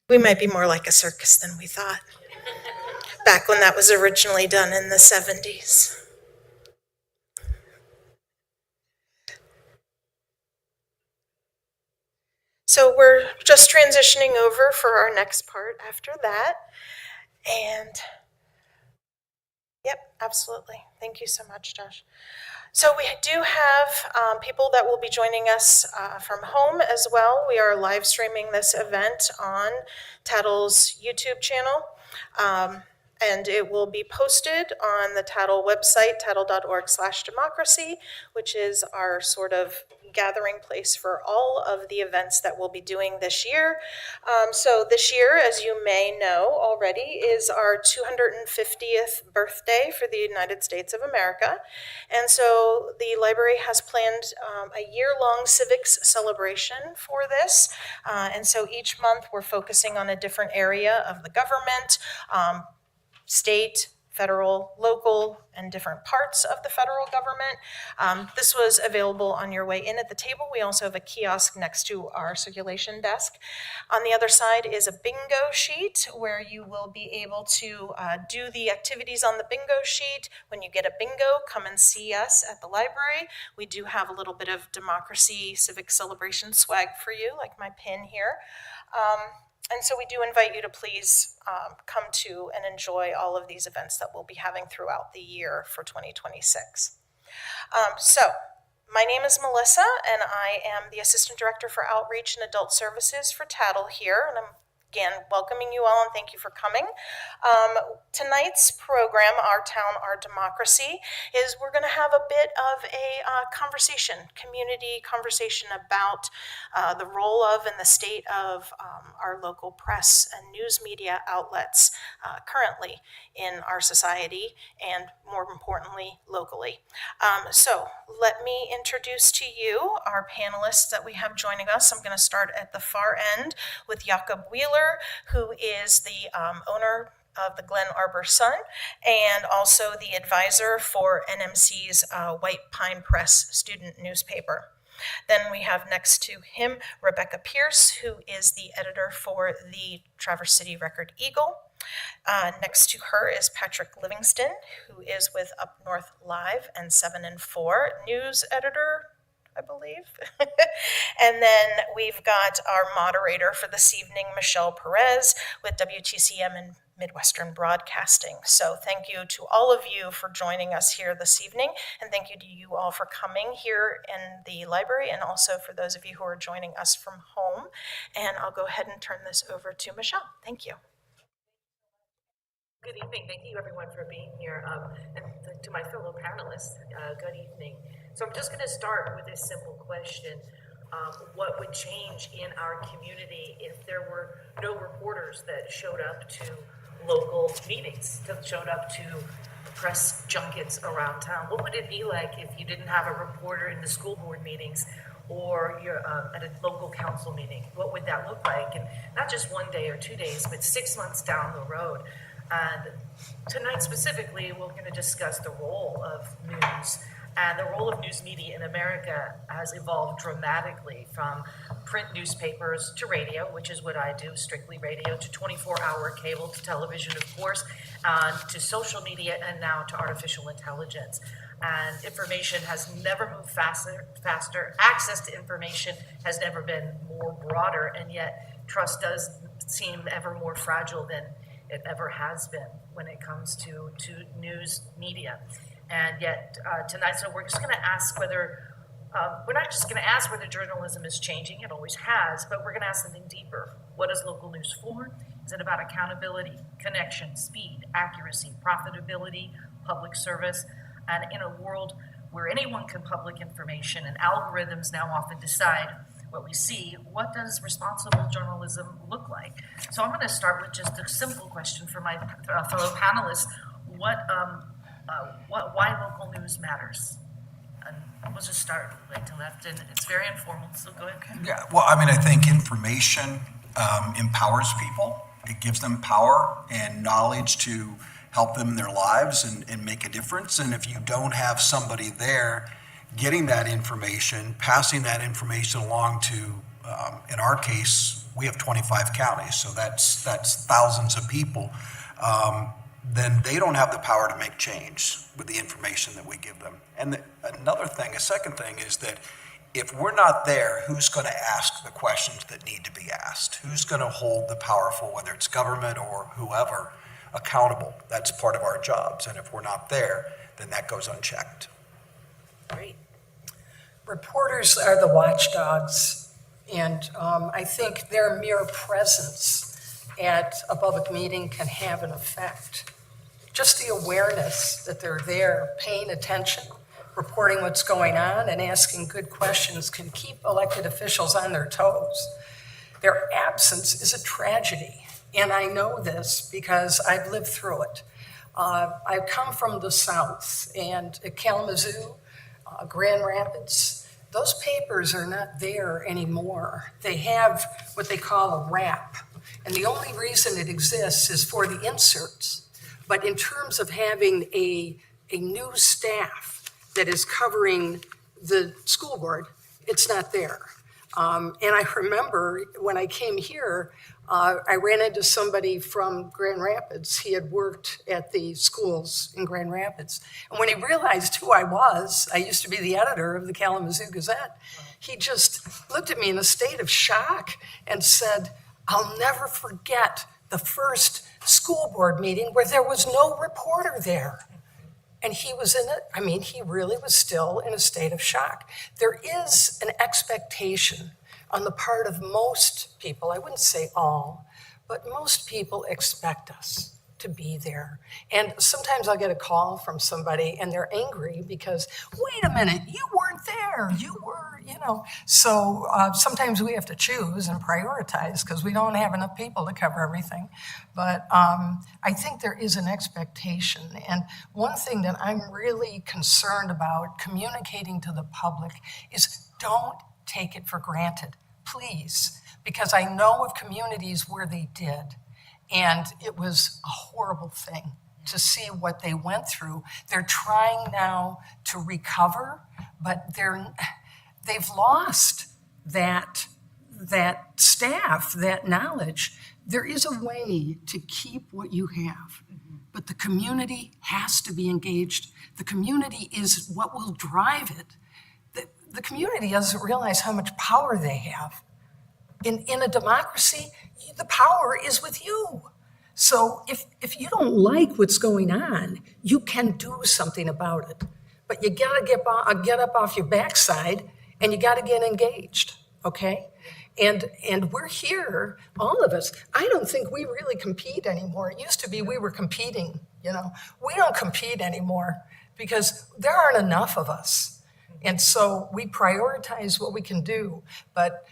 We might be more like a circus than we thought, back when that was originally done in the 70s. So we're just transitioning over for our next part after that. And yep, absolutely. Thank you so much, Josh. So we do have people that will be joining us from home as well. We are live streaming this event on Tattle's YouTube channel. And it will be posted on the Tattle website, tattle.org/democracy, which is our sort of gathering place for all of the events that we'll be doing this year. So this year, as you may know already, is our 250th birthday for the United States of America. And so the library has planned a year-long civics celebration for this. And so each month we're focusing on a different area of the government, state, federal, local, and different parts of the federal government. This was available on your way in at the table. We also have a kiosk next to our circulation desk. On the other side is a bingo sheet where you will be able to do the activities on the bingo sheet. When you get a bingo, come and see us at the library. We do have a little bit of democracy civic celebration swag for you, like my pin here. And so we do invite you to please come to and enjoy all of these events that we'll be having throughout the year for 2026. So my name is Melissa, and I am the Assistant Director for Outreach and Adult Services for Tattle here, and I'm again welcoming you all and thank you for coming. Tonight's program, Our Town, Our Democracy, is we're going to have a bit of a conversation, community conversation about the role of and the state of our local press and news media outlets currently in our society and, more importantly, locally. So let me introduce to you our panelists that we have joining us. I'm going to start at the far end with Jakob Wheeler, who is the owner of the Glen Arbor Sun and also the advisor for NMC's White Pine Press student newspaper. Then we have next to him Rebecca Pierce, who is the editor for the Traverse City Record Eagle. Next to her is Patrick Livingston, who is with Up North Live and 7 and 4 news editor, I believe. And then we've got our moderator for this evening, Michelle Perez, with WTCM and Midwestern Broadcasting. So thank you to all of you for joining us here this evening, and thank you to you all for coming here in the library, and also for those of you who are joining us from home. And I'll go ahead and turn this over to Michelle. Thank you. Good evening. Thank you, everyone, for being here. And to my fellow panelists, good evening. So I'm just going to start with a simple question. What would change in our community if there were no reporters that showed up to local meetings, that showed up to press junkets around town? What would it be like if you didn't have a reporter in the school board meetings or you're at a local council meeting? What would that look like? And not just 1 day or 2 days, but 6 months down the road. And tonight specifically, we're going to discuss the role of news. And the role of news media in America has evolved dramatically from print newspapers to radio, which is what I do, strictly radio, to 24-hour cable, to television, of course, to social media, and now to artificial intelligence. And information has never moved faster. Access to information has never been more broader, and yet trust does seem ever more fragile than it ever has been when it comes to news media. And yet tonight, so we're just going to ask whether, we're not just going to ask whether journalism is changing, it always has, but we're going to ask something deeper. What is local news for? Is it about accountability, connection, speed, accuracy, profitability, public service? And in a world where anyone can public information and algorithms now often decide what we see, what does responsible journalism look like? So I'm going to start with just a simple question for my fellow panelists. Why local news matters? And we'll just start right to left, and it's very informal, so go ahead. Yeah, well, I mean, I think information empowers people. It gives them power and knowledge to help them in their lives and make a difference. And if you don't have somebody there getting that information, passing that information along to, in our case, we have 25 counties, so that's thousands of people. Then they don't have the power to make change with the information that we give them. And another thing, a second thing, is that if we're not there, who's going to ask the questions that need to be asked? Who's going to hold the powerful, whether it's government or whoever, accountable? That's part of our jobs. And if we're not there, then that goes unchecked. Great. Reporters are the watchdogs, and I think their mere presence at a public meeting can have an effect. Just the awareness that they're there, paying attention, reporting what's going on, and asking good questions can keep elected officials on their toes. Their absence is a tragedy, and I know this because I've lived through it. I come from the South, and at Kalamazoo, Grand Rapids, those papers are not there anymore. They have what they call a wrap, and the only reason it exists is for the inserts. But in terms of having a new staff that is covering the school board, it's not there. And I remember when I came here, I ran into somebody from Grand Rapids. He had worked at the schools in Grand Rapids. And when he realized who I used to be the editor of the Kalamazoo Gazette, he just looked at me in a state of shock and said, "I'll never forget the first school board meeting where there was no reporter there." And he was in it. I mean, he really was still in a state of shock. There is an expectation on the part of most people, I wouldn't say all, but most people expect us to be there. And sometimes I'll get a call from somebody and they're angry because, wait a minute, you weren't there, you were, you know. So sometimes we have to choose and prioritize because we don't have enough people to cover everything. But I think there is an expectation. And one thing that I'm really concerned about communicating to the public is don't take it for granted, please, because I know of communities where they did. And it was a horrible thing to see what they went through. They're trying now to recover, but they've lost that staff, that knowledge. There is a way to keep what you have, but the community has to be engaged. The community is what will drive it. The community doesn't realize how much power they have. In a democracy, the power is with you. So if you don't like what's going on, you can do something about it. But you gotta get up off your backside and you gotta get engaged, okay? And we're here, all of us. I don't think we really compete anymore. It used to be we were competing, you know. We don't compete anymore because there aren't enough of us. And so we prioritize what we can do. But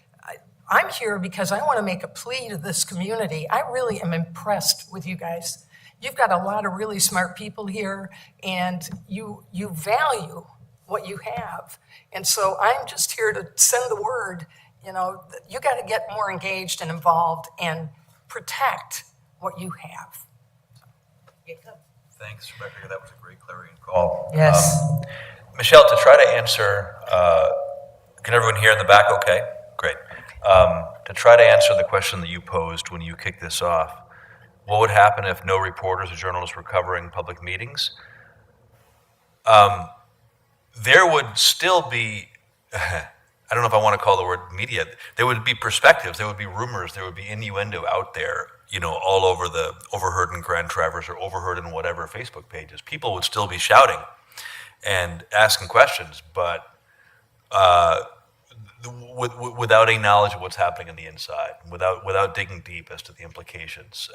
I'm here because I want to make a plea to this community. I really am impressed with you guys. You've got a lot of really smart people here, and you value what you have. And so I'm just here to send the word, you know, that you got to get more engaged and involved and protect what you have. Thanks, Rebecca. That was a great clarion call. Yes. Michelle, to try to answer, can everyone hear in the back okay? Great. To try to answer the question that you posed when you kicked this off, what would happen if no reporters or journalists were covering public meetings? There would still be, I don't know if I want to call the word media, there would be perspectives, there would be rumors, there would be innuendo out there, you know, all over the Overheard in Grand Traverse or Overheard in whatever Facebook pages. People would still be shouting and asking questions, but without a knowledge of what's happening on the inside, without digging deep as to the implications,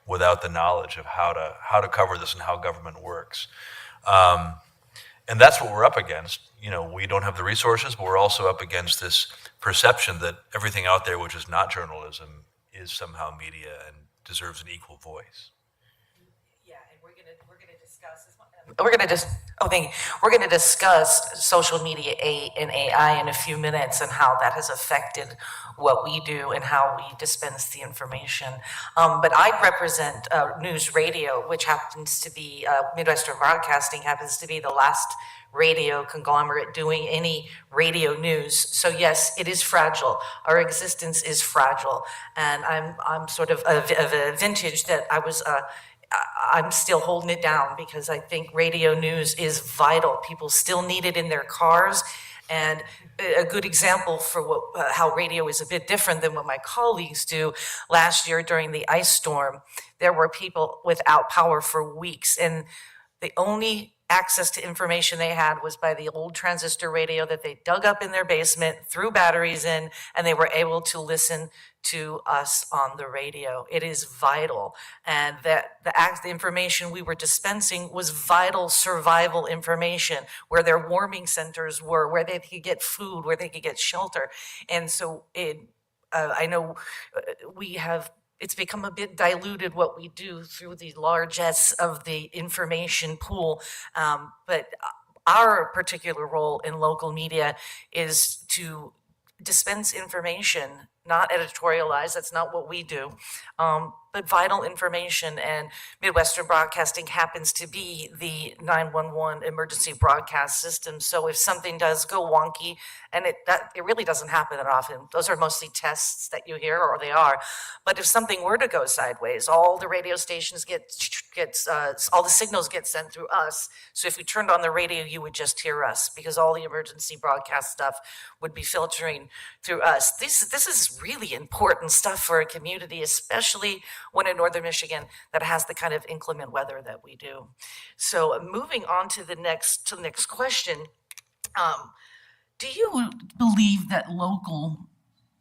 without the knowledge of how to cover this and how government works. And that's what we're up against. You know, we don't have the resources, but we're also up against this perception that everything out there which is not journalism is somehow media and deserves an equal voice. Yeah, and we're gonna discuss, as we're going to just, oh, thank you. We're going to discuss social media and AI in a few minutes and how that has affected what we do and how we dispense the information. But I represent News Radio, which happens to be, Midwestern Broadcasting happens to be the last radio conglomerate doing any radio news. So yes, it is fragile. Our existence is fragile. And I'm sort of a vintage that I'm still holding it down because I think radio news is vital. People still need it in their cars. And a good example for how radio is a bit different than what my colleagues do. Last year during the ice storm, there were people without power for weeks, and the only access to information they had was by the old transistor radio that they dug up in their basement, threw batteries in, and they were able to listen to us on the radio. It is vital. And that the information we were dispensing was vital survival information, where their warming centers were, where they could get food, where they could get shelter. And so I know it's become a bit diluted what we do through the largesse of the information pool. But our particular role in local media is to dispense information, not editorialize. That's not what we do, but vital information. And Midwestern Broadcasting happens to be the 911 emergency broadcast system. So if something does go wonky, and it really doesn't happen that often, those are mostly tests that you hear, or they are. But if something were to go sideways, all the radio stations all the signals get sent through us. So if you turned on the radio, you would just hear us, because all the emergency broadcast stuff would be filtering through us. This is really important stuff for a community, especially one in northern Michigan that has the kind of inclement weather that we do. So moving on to the next question, do you believe that local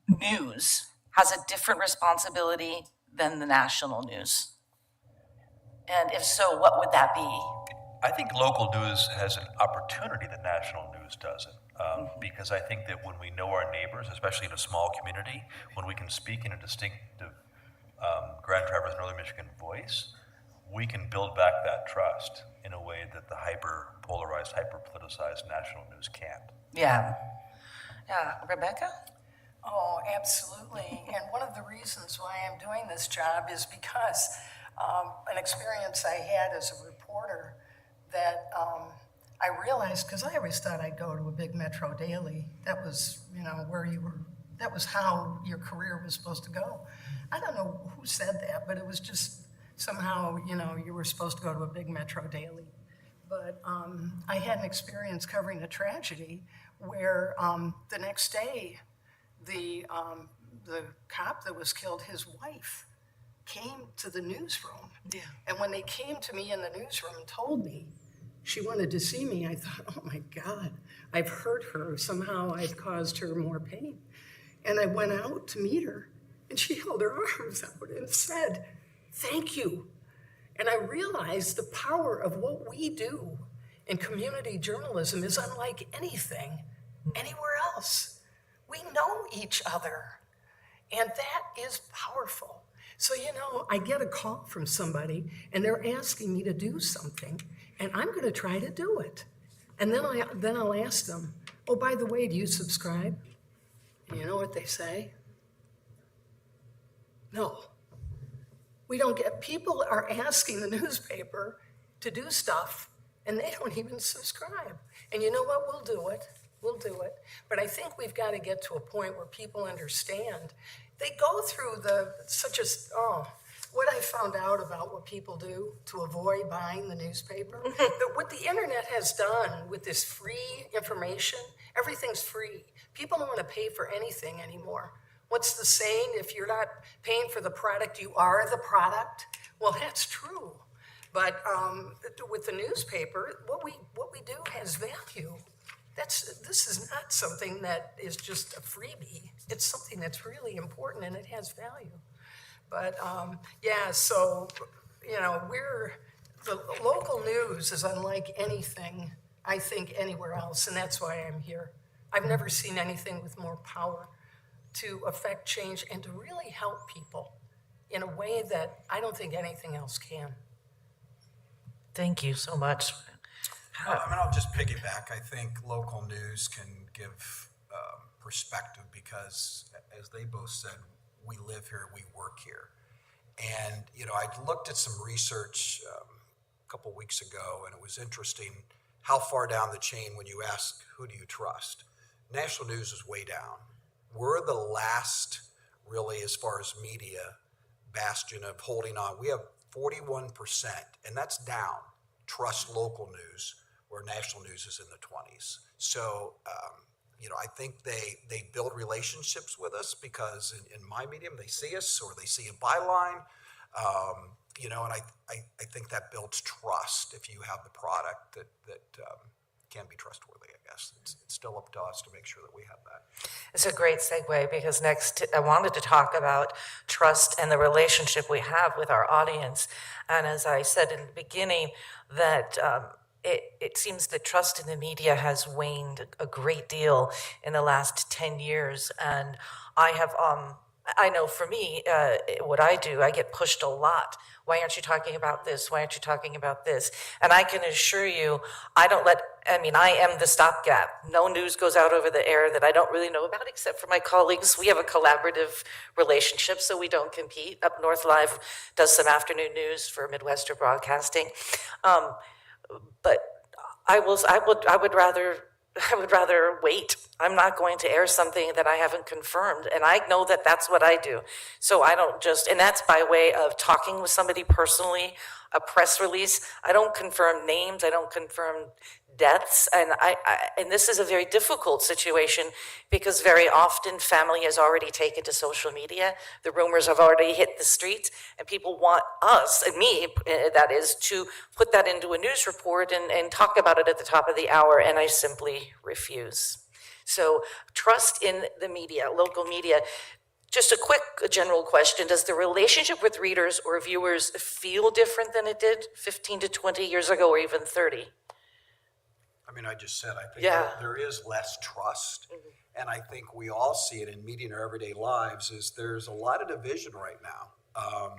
news has a different responsibility than the national news? And if so, what would that be? I think local news has an opportunity that national news doesn't. Because I think that when we know our neighbors, especially in a small community, when we can speak in a distinctive Grand Traverse Northern Michigan voice, we can build back that trust in a way that the hyper-polarized, hyper-politicized national news can't. Yeah. Rebecca? Oh, absolutely. And one of the reasons why I'm doing this job is because an experience I had as a reporter that I realized, because I always thought I'd go to a big metro daily. That was, where you were, that was how your career was supposed to go. I don't know who said that, but it was just somehow, you were supposed to go to a big metro daily. But I had an experience covering a tragedy where the next day, the cop that was killed, his wife, came to the newsroom. Yeah. And when they came to me in the newsroom and told me she wanted to see me, I thought, oh my God, I've hurt her. Somehow I've caused her more pain. And I went out to meet her, and she held her arms out and said, thank you. And I realized the power of what we do in community journalism is unlike anything anywhere else. We know each other, and that is powerful. So, I get a call from somebody, and they're asking me to do something, and I'm going to try to do it. And then I'll ask them, oh, by the way, do you subscribe? And you know what they say? No. We don't get, people are asking the newspaper to do stuff, and they don't even subscribe. And you know what? We'll do it. But I think we've got to get to a point where people understand. They go through what I found out about what people do to avoid buying the newspaper. What the internet has done with this free information, everything's free. People don't want to pay for anything anymore. What's the saying? If you're not paying for the product, you are the product. Well, that's true. But with the newspaper, what we do has value. This is not something that is just a freebie. It's something that's really important, and it has value. But so the local news is unlike anything, I think, anywhere else, and that's why I'm here. I've never seen anything with more power to affect change and to really help people in a way that I don't think anything else can. Thank you so much. And I'll just piggyback. I think local news can give perspective because, as they both said, we live here, we work here. And, I looked at some research a couple weeks ago, and it was interesting how far down the chain when you ask, who do you trust? National news is way down. We're the last, really, as far as media, bastion of holding on. We have 41%, and that's down. Trust local news, where national news is in the 20s. So, I think they build relationships with us because in my medium, they see us or they see a byline, and I think that builds trust if you have the product that can be trustworthy, I guess. It's still up to us to make sure that we have that. It's a great segue because next I wanted to talk about trust and the relationship we have with our audience. And as I said in the beginning, that it seems that trust in the media has waned a great deal in the last 10 years. And I know for me, what I do, I get pushed a lot. Why aren't you talking about this? Why aren't you talking about this? And I can assure you, I am the stopgap. No news goes out over the air that I don't really know about, except for my colleagues. We have a collaborative relationship, so we don't compete. Up North Live does some afternoon news for Midwestern Broadcasting. But I would rather wait. I'm not going to air something that I haven't confirmed. And I know that that's what I do. So I don't and that's by way of talking with somebody personally, a press release. I don't confirm names. I don't confirm deaths. And this is a very difficult situation because very often family has already taken to social media. The rumors have already hit the streets and people want us, and me, that is, to put that into a news report and talk about it at the top of the hour, and I simply refuse. So trust in the media, local media. Just a quick general question. Does the relationship with readers or viewers feel different than it did 15 to 20 years ago or even 30? I just said, I think Yeah. there is less trust. And I think we all see it in media in our everyday lives is there's a lot of division right now.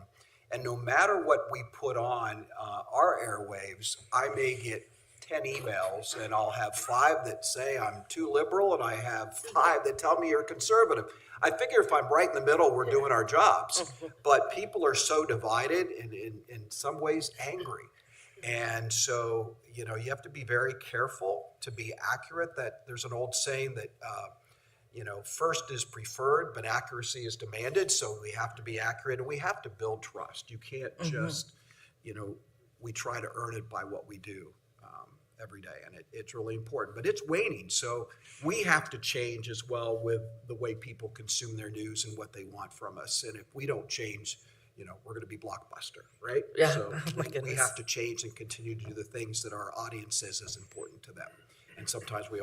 And no matter what we put on our airwaves, I may get 10 emails and I'll have 5 that say I'm too liberal and I have 5 that tell me you're conservative. I figure if I'm right in the middle, we're doing our jobs. But people are so divided and in some ways angry. And so, you have to be very careful to be accurate. That there's an old saying that, first is preferred, but accuracy is demanded. So we have to be accurate and we have to build trust. You can't just, we try to earn it by what we do every day. And it's really important, but it's waning. So we have to change as well with the way people consume their news and what they want from us. And if we don't change, we're going to be Blockbuster, right? Yeah. So My we goodness. have to change and continue to do the things that our audience says is important to them. And sometimes we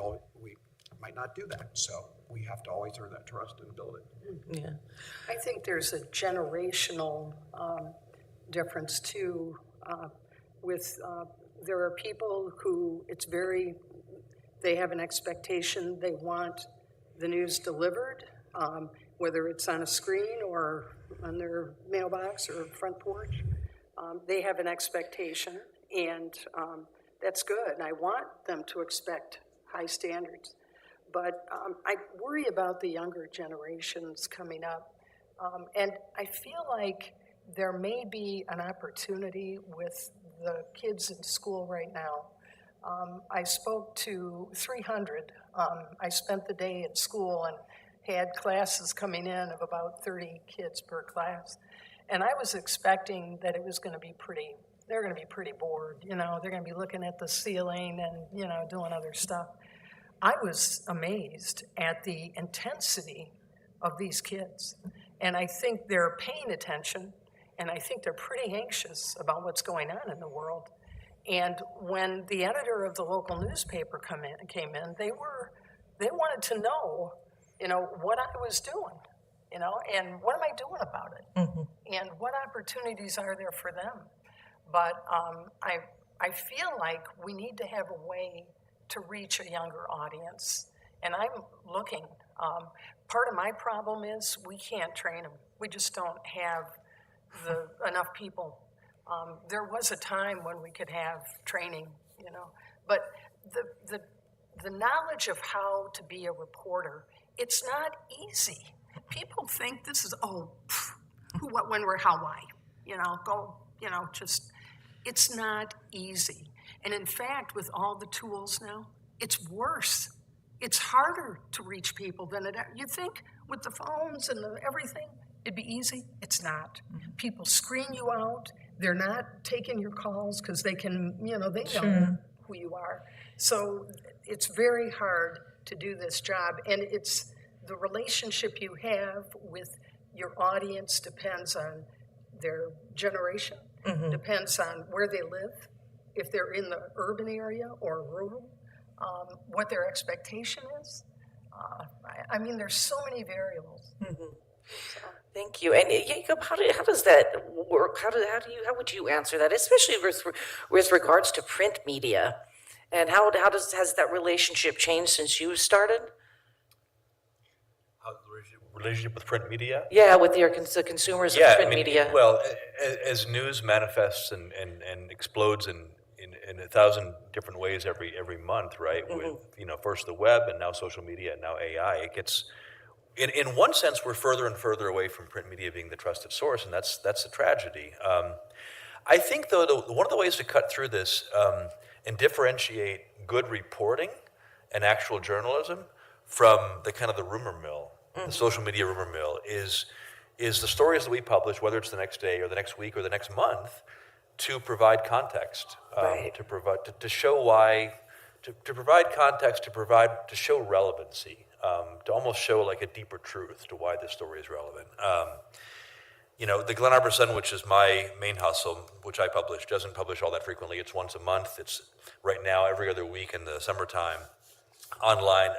might not do that. So we have to always earn that trust and build it. Yeah. I think there's a generational difference too. There are people who they have an expectation, they want the news delivered, whether it's on a screen or on their mailbox or front porch. They have an expectation, and that's good. I want them to expect high standards. But I worry about the younger generations coming up. And I feel like there may be an opportunity with the kids in school right now. I spoke to 300. I spent the day at school and had classes coming in of about 30 kids per class. And I was expecting that it was going to be they're going to be pretty bored. They're going to be looking at the ceiling and, doing other stuff. I was amazed at the intensity of these kids. And I think they're paying attention, and I think they're pretty anxious about what's going on in the world. And when the editor of the local newspaper came in, they wanted to know, what I was doing, and what am I doing about it? Mm-hmm. And what opportunities are there for them? But I feel like we need to have a way to reach a younger audience. And I'm looking. Part of my problem is we can't train them. We just don't have enough people. There was a time when we could have training, But the knowledge of how to be a reporter, it's not easy. People think this is, who, what, when, where, how, why. It's not easy. And in fact, with all the tools now, it's worse. It's harder to reach people than you think with the phones and everything, it'd be easy. It's not. People screen you out. They're not taking your calls because they can, they know who you are. So it's very hard to do this job. And it's the relationship you have with your audience depends on their generation, depends on where they live, if they're in the urban area or rural, what their expectation is. I mean, there's so many variables. Thank you. And Jacob, how does that work? How would you answer that, especially with regards to print media? And has that relationship changed since you started? Relationship with print media? Yeah, with the consumers of print media. Well, as news manifests and explodes in 1,000 different ways every month, right? With first the web and now social media and now AI, it gets in one sense we're further and further away from print media being the trusted source, and that's a tragedy. I think though one of the ways to cut through this and differentiate good reporting and actual journalism from the kind of the rumor mill, the social media rumor mill, is the stories that we publish, whether it's the next day or the next week or the next month, to provide context, Right. to show why, to provide context, to show relevancy, to almost show like a deeper truth to why this story is relevant. The Glen Arbor Sun, which is my main hustle, which I publish, doesn't publish all that frequently. It's once a month. It's right now every other week in the summertime, online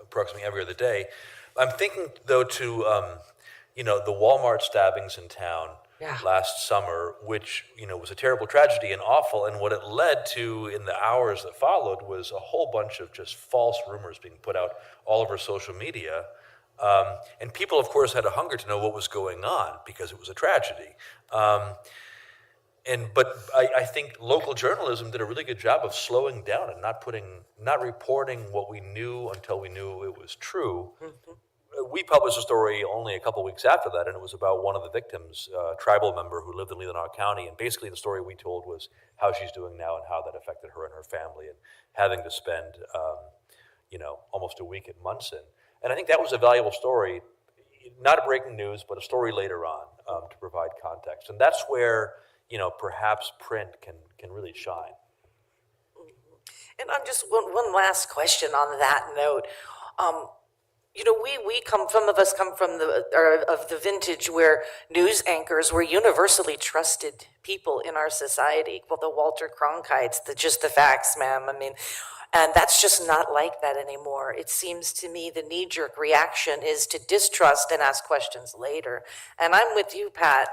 approximately every other day. I'm thinking though to, the Walmart stabbings in town last summer, which, was a terrible tragedy and awful. And what it led to in the hours that followed was a whole bunch of just false rumors being put out all over social media. And people, of course, had a hunger to know what was going on because it was a tragedy. But I think local journalism did a really good job of slowing down and not reporting what we knew until we knew it was true. We published a story only a couple weeks after that, and it was about one of the victims, a tribal member who lived in Leelanau County. And basically the story we told was how she's doing now and how that affected her and her family, and having to spend, almost a week at Munson. And I think that was a valuable story, not a breaking news, but a story later on to provide context. And that's where, perhaps print can really shine. And I'm just one last question on that note. Some of us come from the vintage where news anchors were universally trusted people in our society. Well, the Walter Cronkites, just the facts, ma'am. I mean, and that's just not like that anymore. It seems to me the knee-jerk reaction is to distrust and ask questions later. And I'm with you, Pat,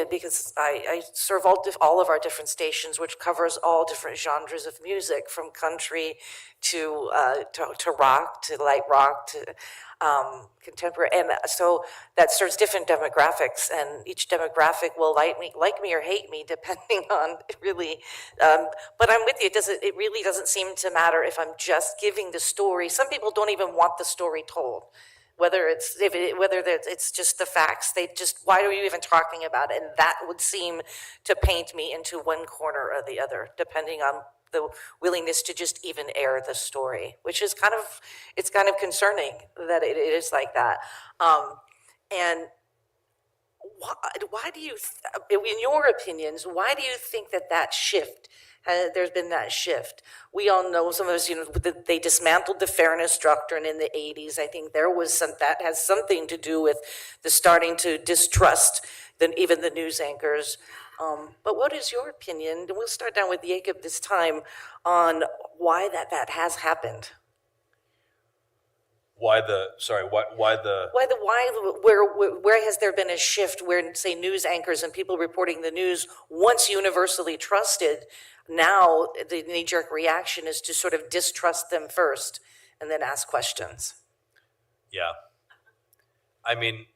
because I serve all of our different stations, which covers all different genres of music, from country to rock, to light rock, to contemporary, and so that serves different demographics, and each demographic will like me or hate me depending on really. But I'm with you. It really doesn't seem to matter if I'm just giving the story. Some people don't even want the story told. Whether it's just the facts, why are you even talking about it? And that would seem to paint me into one corner or the other, depending on the willingness to just even air the story, which is kind of concerning that it is like that. And why do you, in your opinions, why do you think that shift? There's been that shift. We all know, some of us, they dismantled the fairness doctrine in the 80s. I think that has something to do with the starting to distrust even the news anchors. But what is your opinion? And we'll start down with Jacob this time on why that has happened. Where has there been a shift where, say, news anchors and people reporting the news, once universally trusted, now the knee-jerk reaction is to sort of distrust them first and then ask questions? Yeah. I mean,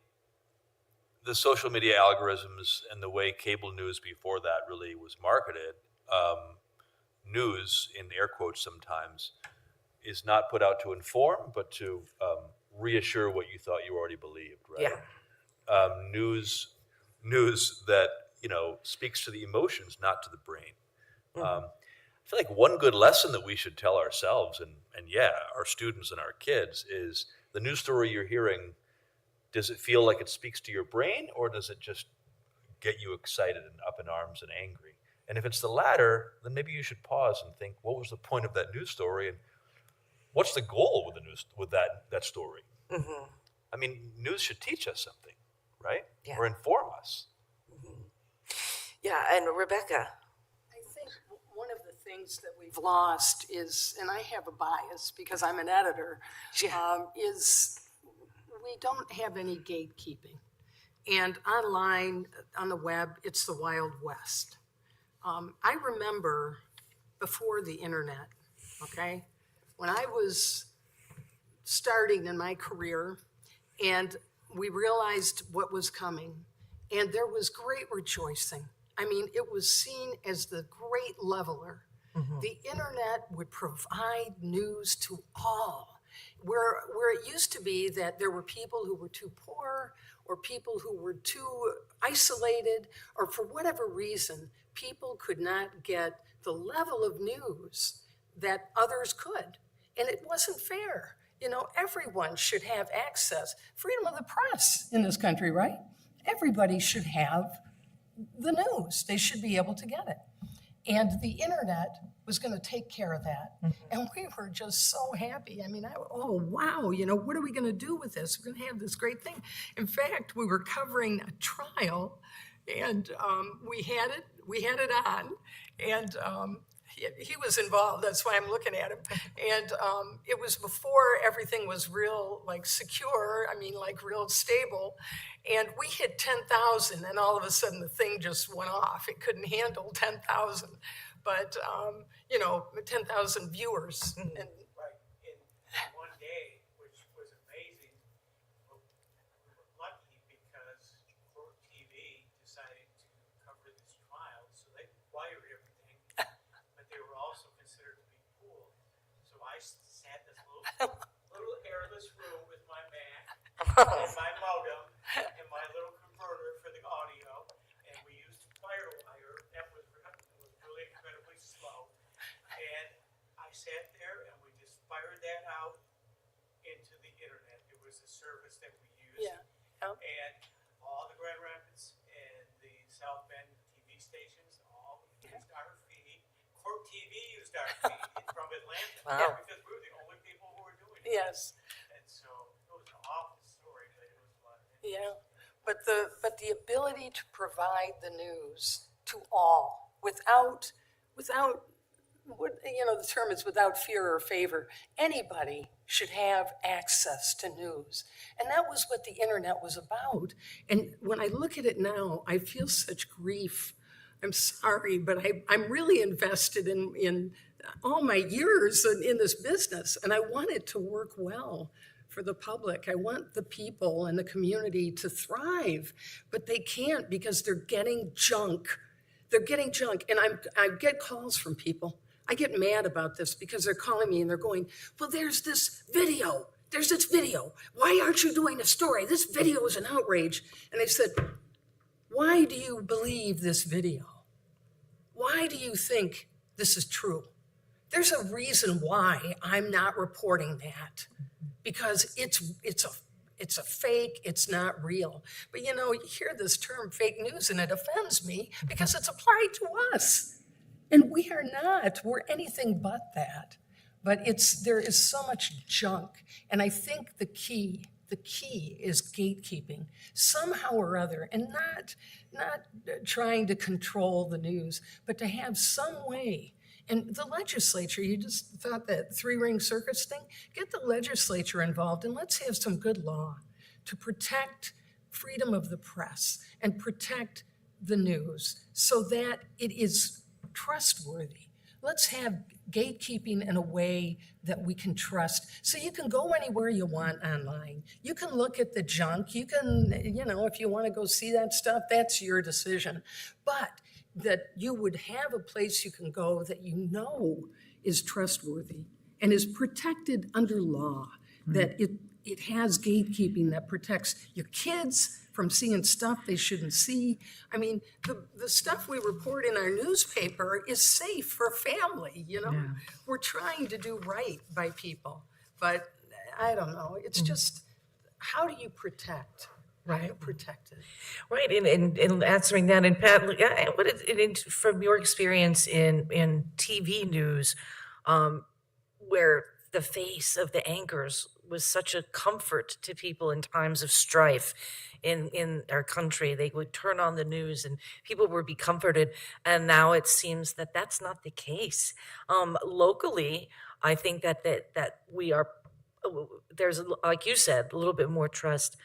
the social media algorithms and the way cable news before that really was marketed news, in air quotes sometimes, is not put out to inform, but to reassure what you thought you already believed, right? Yeah. News that, speaks to the emotions, not to the brain. I feel like one good lesson that we should tell ourselves and our students and our kids is the news story you're hearing, does it feel like it speaks to your brain, or does it just get you excited and up in arms and angry? And if it's the latter, then maybe you should pause and think, what was the point of that news story, and what's the goal with that story? I mean, news should teach us something, right? Yeah. Or inform us. Yeah, and Rebecca. I think one of the things that we've lost is, and I have a bias because I'm an editor, is we don't have any gatekeeping. And online, on the web, it's the Wild West. I remember before the internet, okay, when I was starting in my career and we realized what was coming, and there was great rejoicing. I mean, it was seen as the great leveler. The internet would provide news to all, where it used to be that there were people who were too poor or people who were too isolated, or for whatever reason, people could not get the level of news that others could. And it wasn't fair. Everyone should have access. Freedom of the press in this country, right? Everybody should have the news. They should be able to get it. And the internet was going to take care of that. And we were just so happy. I mean, oh, wow, what are we going to do with this? We're going to have this great thing. In fact, we were covering a trial, and we had it on, and he was involved. That's why I'm looking at him. And it was before everything was real, secure, real stable. And we hit 10,000, and all of a sudden the thing just went off. It couldn't handle 10,000. But, 10,000 viewers. And Right, in one day, which was amazing. We were lucky because Court TV decided to cover this trial, so they wired everything, but they were also considered to be pooled. So I sat in this little airless room with my Mac and my modem and my little converter for the audio, and we used FireWire. That was really incredibly slow. And I sat there and we just fired that out into the internet. It was a service that we used. Yeah. Yep. And all the Grand Rapids and the South Bend TV stations all used our feed. Court TV used our feed from Atlanta. Wow. Because we were the only people who were doing it. yes. And so it was an awful story, but it was a lot of it. Yeah, but the ability to provide the news to all without what the term is, without fear or favor. Anybody should have access to news, and that was what the internet was about. And when I look at it now, I feel such grief. I'm sorry, but I'm really invested in all my years in this business, and I want it to work well for the public. I want the people and the community to thrive, but they can't because they're getting junk. They're getting junk. And I get calls from people. I get mad about this because they're calling me and they're going, well, there's this video. There's this video. Why aren't you doing a story? This video is an outrage. And I said, why do you believe this video? Why do you think this is true? There's a reason why I'm not reporting that. Because it's a fake, it's not real. But you hear this term fake news and it offends me because it's applied to us. And we are not, we're anything but that. But there is so much junk. And I think the key is gatekeeping somehow or other, and not trying to control the news, but to have some way. And the legislature, you just thought that three-ring circus thing? Get the legislature involved and let's have some good law to protect freedom of the press and protect the news so that it is trustworthy. Let's have gatekeeping in a way that we can trust. So you can go anywhere you want online. You can look at the junk. You can, if you want to go see that stuff, that's your decision. But that you would have a place you can go that you know is trustworthy and is protected under law, that it has gatekeeping that protects your kids from seeing stuff they shouldn't see. I mean, the stuff we report in our newspaper is safe for family, you know? We're trying to do right by people, but I don't know. It's just, how do you protect? Right. Protect it. Right, and answering that, and Pat, from your experience in TV news, where the face of the anchors was such a comfort to people in times of strife in our country. They would turn on the news and people would be comforted. And now it seems that that's not the case. Locally, I think that we are, there's, like you said, a little bit more trust.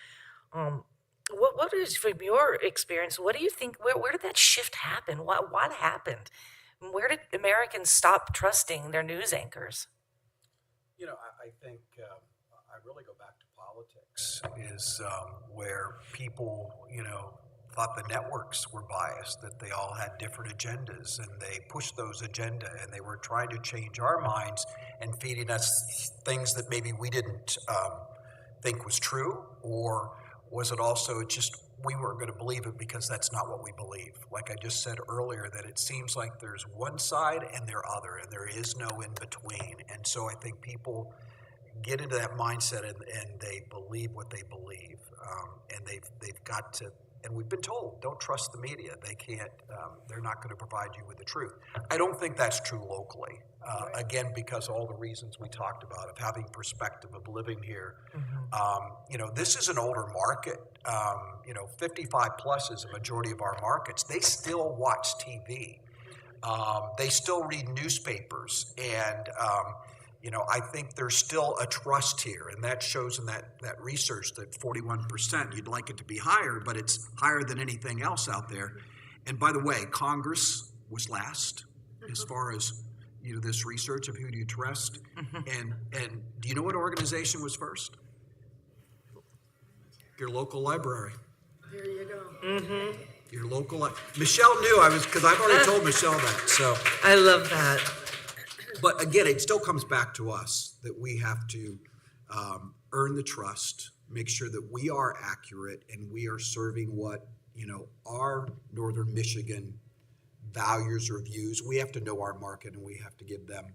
What is, from your experience, what do you think, where did that shift happen? What happened? Where did Americans stop trusting their news anchors? You know, I think I really go back to politics, is where people, you know, thought the networks were biased, that they all had different agendas, and they pushed those agenda, and they were trying to change our minds and feeding us things that maybe we didn't think was true, or was it also just we weren't going to believe it because that's not what we believe. Like I just said earlier, that it seems like there's one side and there other, and there is no in between. And so I think people get into that mindset and they believe what they believe, and they've got to. And we've been told, don't trust the media. They can't. They're not going to provide you with the truth. I don't think that's true locally. Again, because all the reasons we talked about, of having perspective, of living here. You know, this is an older market. You know, 55 plus is a majority of our markets. They still watch TV. They still read newspapers, and you know, I think there's still a trust here, and that shows in that research that 41%. You'd like it to be higher, but it's higher than anything else out there. And by the way, Congress was last as far as, you know, this research of who do you trust. And do you know what organization was first? Your local library. There you go. Your local Michelle knew because I've already told Michelle that. So I love that. But again, it still comes back to us that we have to earn the trust, make sure that we are accurate and we are serving what, you know, our Northern Michigan values or views. We have to know our market, and we have to give them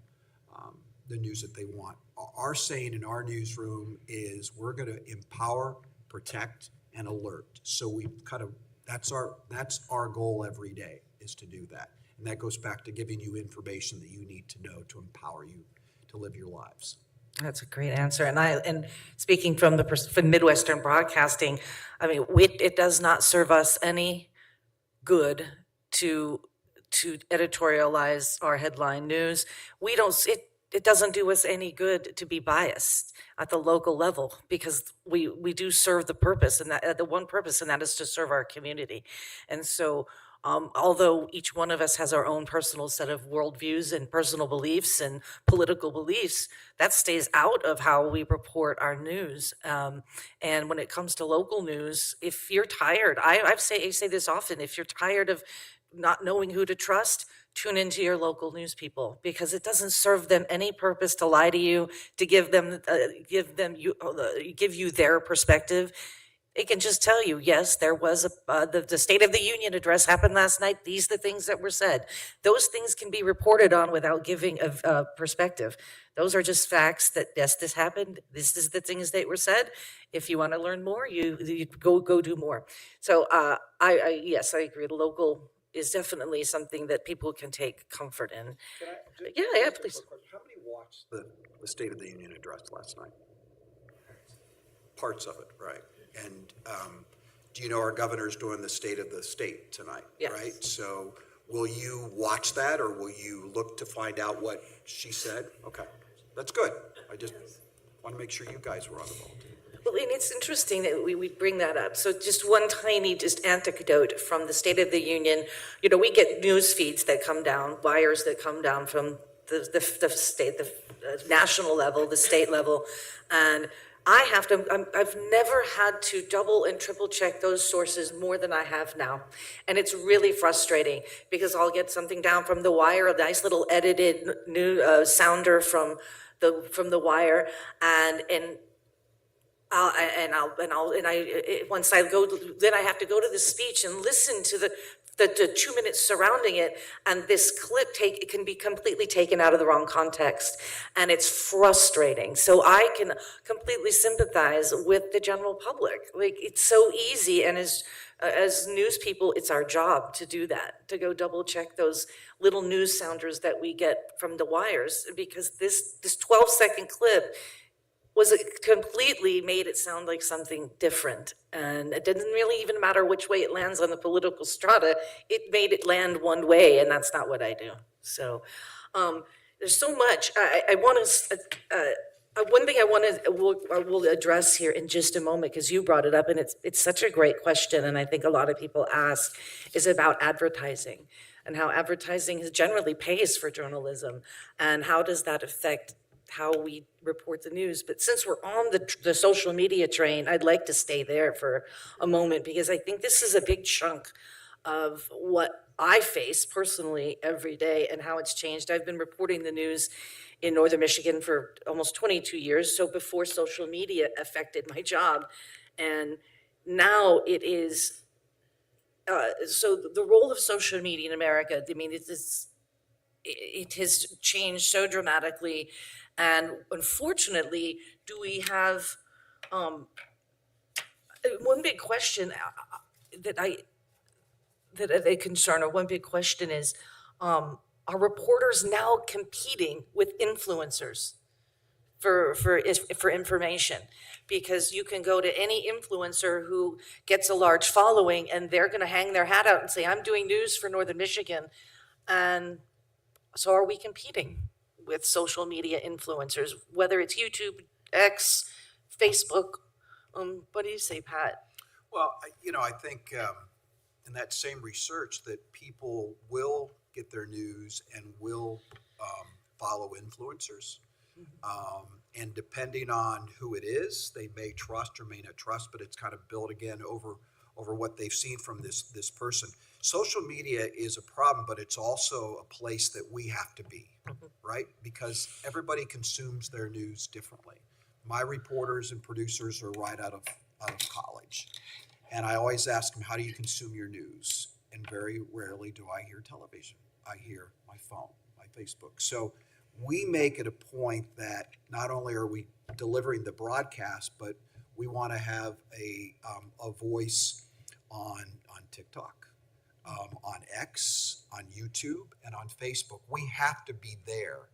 the news that they want. Our saying in our newsroom is we're going to empower, protect, and alert. So we kind of that's our goal every day, is to do that. And that goes back to giving you information that you need to know to empower you to live your lives. That's a great answer. And speaking from from Midwestern Broadcasting, I mean, it does not serve us any good to editorialize our headline news. It doesn't do us any good to be biased at the local level, because we do serve the purpose, and that the one purpose, and that is to serve our community. And so although each one of us has our own personal set of worldviews and personal beliefs and political beliefs, that stays out of how we report our news. And when it comes to local news, if you're tired, I say this often, if you're tired of not knowing who to trust, tune into your local news people, because it doesn't serve them any purpose to lie to you, to give you their perspective. It can just tell you, yes, there was the State of the Union address happened last night. These are the things that were said. Those things can be reported on without giving a perspective. Those are just facts that, yes, this happened. This is the things that were said. If you want to learn more, you go do more. So yes, I agree. Local is definitely something that people can take comfort in. Yeah, please. How many watched the State of the Union address last night? Parts of it, right? And do you know our governor's doing the State of the State tonight, Yes. right? So will you watch that, or will you look to find out what she said? Okay, that's good. I just want to make sure you guys were on the ball too. Well, and it's interesting that we bring that up. So just one tiny anecdote from the State of the Union. You know, we get news feeds that come down, wires that come down from the state, the national level, the state level, and I've never had to double and triple check those sources more than I have now. And it's really frustrating because I'll get something down from The Wire, a nice little edited new sounder from the Wire, once I go, then I have to go to the speech and listen to the 2 minutes surrounding it, and this clip it can be completely taken out of the wrong context, and it's frustrating. So I can completely sympathize with the general public. Like, it's so easy, and as news people, it's our job to do that, to go double check those little news sounders that we get from the wires, because this 12-second clip completely made it sound like something different. And it didn't really even matter which way it lands on the political strata. It made it land one way, and that's not what I do. So there's so much. I want to, one thing I will address here in just a moment, because you brought it up, and it's such a great question, and I think a lot of people ask, is about advertising and how advertising generally pays for journalism, and how does that affect how we report the news. But since we're on the social media train, I'd like to stay there for a moment, because I think this is a big chunk of what I face personally every day and how it's changed. I've been reporting the news in Northern Michigan for almost 22 years, so before social media affected my job. And now it is, so the role of social media in America, I mean, it has changed so dramatically. And unfortunately, do we have, one big question that a concern, or one big question is, are reporters now competing with influencers for information? Because you can go to any influencer who gets a large following, and they're going to hang their hat out and say, I'm doing news for Northern Michigan. And so are we competing with social media influencers, whether it's YouTube, X, Facebook? What do you say, Pat? Well, I think in that same research that people will get their news and will follow influencers. And depending on who it is, they may trust or may not trust, but it's kind of built again over what they've seen from this person. Social media is a problem, but it's also a place that we have to be, right? Because everybody consumes their news differently. My reporters and producers are right out of college. And I always ask them, how do you consume your news? And very rarely do I hear television. I hear my phone, my Facebook. So we make it a point that not only are we delivering the broadcast, but we want to have a voice on TikTok, on X, on YouTube, and on Facebook. We have to be there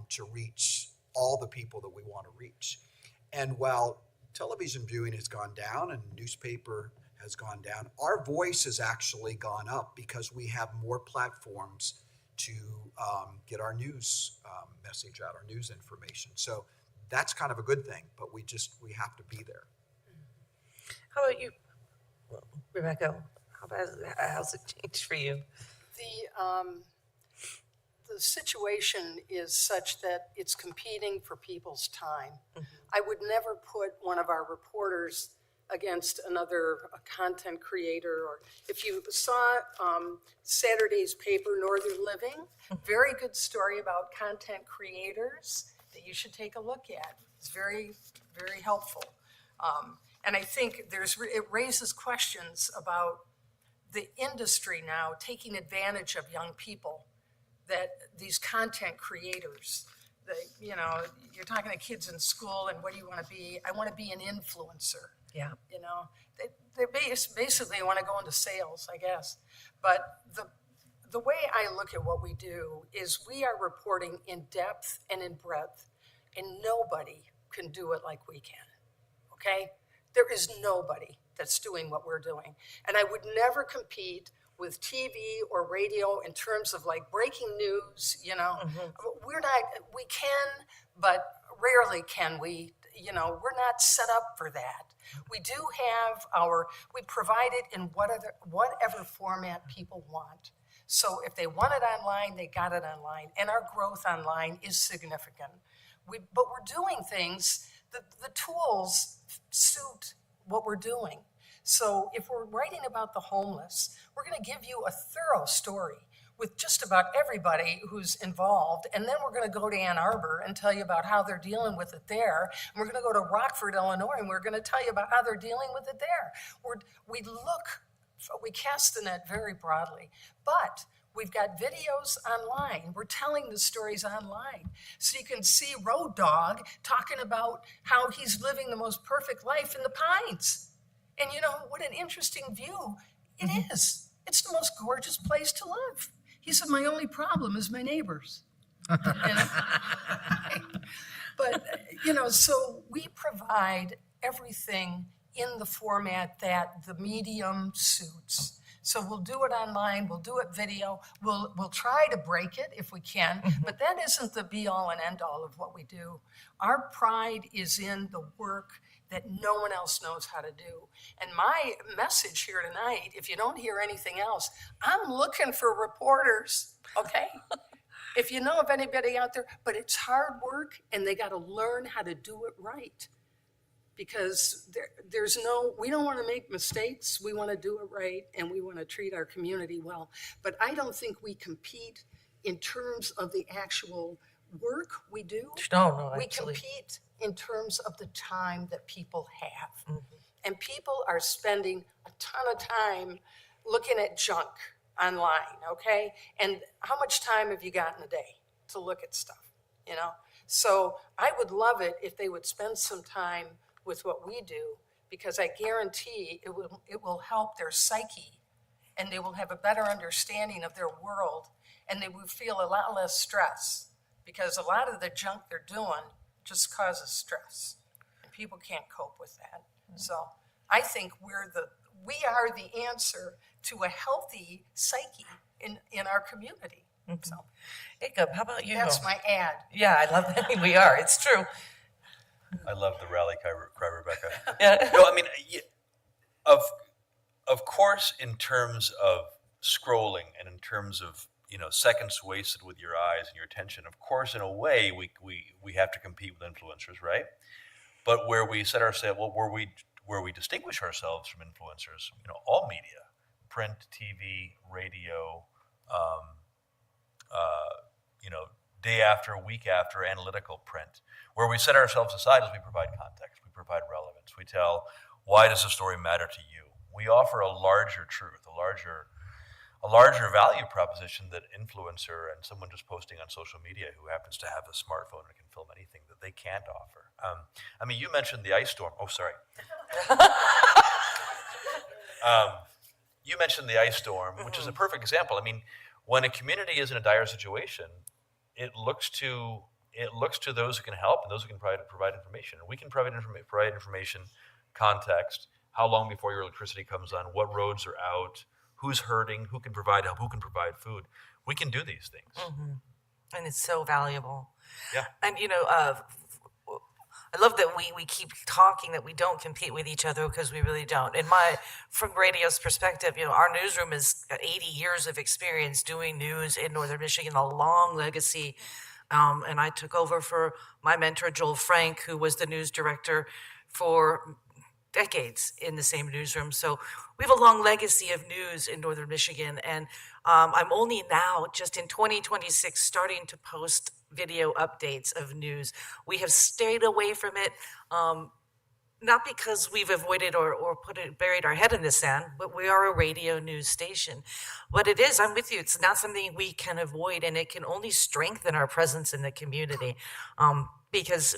to reach all the people that we want to reach. And while television viewing has gone down and newspaper has gone down, our voice has actually gone up because we have more platforms to get our news message out, our news information. So that's kind of a good thing, but we have to be there. How about you, Rebecca? How's it changed for you? The situation is such that it's competing for people's time. I would never put one of our reporters against another content creator. Or if you saw Saturday's paper, Northern Living, very good story about content creators that you should take a look at. It's very, very helpful. And I think it raises questions about the industry now taking advantage of young people, that these content creators, you're talking to kids in school, and what do you want to be? I want to be an influencer. Yeah. They basically want to go into sales, I guess. But the way I look at what we do is we are reporting in depth and in breadth, and nobody can do it like we can, okay? There is nobody that's doing what we're doing. And I would never compete with TV or radio in terms of like breaking news, we can, but rarely can we, we're not set up for that. We do have we provide it in whatever format people want. So if they want it online, they got it online. And our growth online is significant. But we're doing things the tools suit what we're doing. So if we're writing about the homeless, we're going to give you a thorough story with just about everybody who's involved. And then we're going to go to Ann Arbor and tell you about how they're dealing with it there. And we're going to go to Rockford, Illinois, and we're going to tell you about how they're dealing with it there. We cast the net very broadly, but we've got videos online. We're telling the stories online. So you can see Road Dog talking about how he's living the most perfect life in the Pines. And you know, what an interesting view it is. It's the most gorgeous place to live. He said, my only problem is my neighbors. But, you know, so we provide everything in the format that the medium suits. So we'll do it online, we'll do it video, we'll try to break it if we can, but that isn't the be all and end all of what we do. Our pride is in the work that no one else knows how to do. And my message here tonight, if you don't hear anything else, I'm looking for reporters, okay? If you know of anybody out there, but it's hard work and they got to learn how to do it right. Because we don't want to make mistakes. We want to do it right and we want to treat our community well. But I don't think we compete in terms of the actual work we do. No, We absolutely. compete in terms of the time that people have. And people are spending a ton of time looking at junk online, okay? And how much time have you got in a day to look at stuff, you know? So I would love it if they would spend some time with what we do, because I guarantee it will help their psyche and they will have a better understanding of their world and they will feel a lot less stress, because a lot of the junk they're doing just causes stress and people can't cope with that. So I think we are the answer to a healthy psyche in our community. So Jacob, how about you? that's my ad. Yeah, I love that. We are. It's true. I love the rally cry, Rebecca. Yeah. No, I mean, of course, in terms of scrolling and in terms of, you know, seconds wasted with your eyes and your attention, of course, in a way, we have to compete with influencers, right? But where we set ourselves, well, where we distinguish ourselves from influencers, you know, all media, print, TV, radio, you know, day after, week after, analytical print. Where we set ourselves aside is we provide context, we provide relevance, we tell, why does the story matter to you? We offer a larger truth, a larger value proposition that influencer and someone just posting on social media who happens to have a smartphone and can film anything that they can't offer. I mean, you mentioned the ice storm. Oh, sorry. You mentioned the ice storm, which is a perfect example. I mean, when a community is in a dire situation, it looks to those who can help and those who can provide information. And we can provide information, context, how long before your electricity comes on, what roads are out, who's hurting, who can provide help, who can provide food. We can do these things. And it's so valuable. Yeah. And, you know, I love that we keep talking that we don't compete with each other, because we really don't. From radio's perspective, you know, our newsroom is 80 years of experience doing news in Northern Michigan, a long legacy. And I took over for my mentor, Joel Frank, who was the news director for decades in the same newsroom. So we have a long legacy of news in Northern Michigan. And I'm only now, just in 2026, starting to post video updates of news. We have stayed away from it, not because we've avoided or buried our head in the sand, but we are a radio news station. But it is, I'm with you, it's not something we can avoid, and it can only strengthen our presence in the community. Because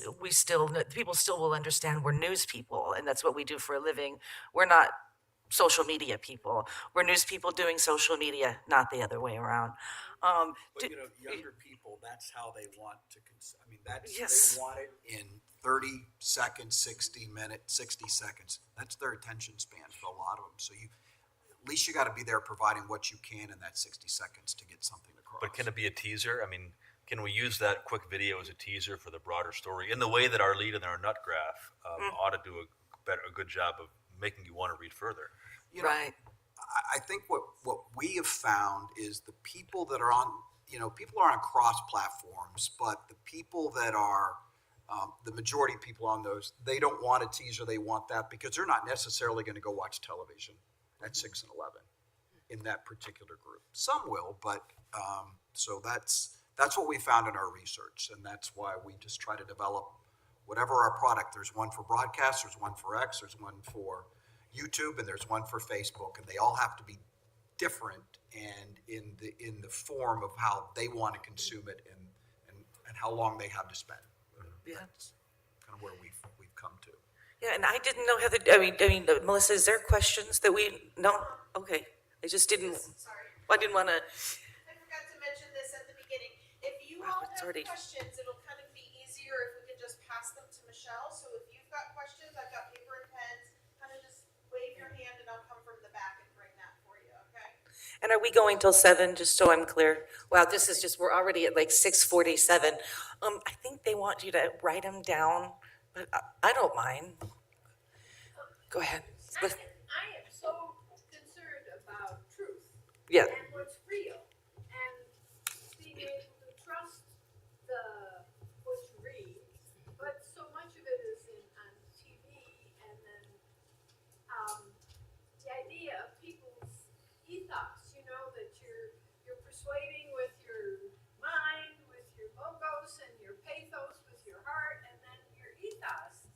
people still will understand we're news people, and that's what we do for a living. We're not social media people. We're news people doing social media, not the other way around. But you know, younger people, that's how they want to I mean, Yes. they want it in 30 seconds, 60 minutes, 60 seconds. That's their attention span for a lot of them. So at least you got to be there providing what you can in that 60 seconds to get something across. But can it be a teaser? I mean, can we use that quick video as a teaser for the broader story in the way that our lead and our nut graph ought to do a good job of making you want to read further? You know, Right. I think what we have found is the people that are on, you know, people are on cross platforms, but the people that are The majority of people on those, they don't want a teaser, they want that, because they're not necessarily going to go watch television at 6 and 11 in that particular group. Some will, but, so that's what we found in our research, and that's why we just try to develop whatever our product. There's one for broadcast, there's one for X, there's one for YouTube, and there's one for Facebook, and they all have to be different and in the form of how they want to consume it and how long they have to spend. Yeah. That's kind of where we've come to. Yeah, and I didn't know, Heather, Melissa, is there questions that no? Okay, I just didn't, Sorry. I didn't want to, I forgot to mention this at the beginning. If you all it's have already- questions, it'll kind of be easier if we could just pass them to Michelle. So if you've got questions, I've got paper and pens, kind of just wave your hand and I'll come from the back and bring that for you, okay? and are we going till 7, just so I'm clear? Wow, this is just, we're already at like 6:47. I think they want you to write them down, but I don't mind. Go ahead. I am so concerned about truth Yeah, and what's real, and being able to trust what you read. But so much of it is on TV, and then the idea of people's ethos. You know that you're persuading with your mind, with your logos, and your pathos, with your heart, and then your ethos.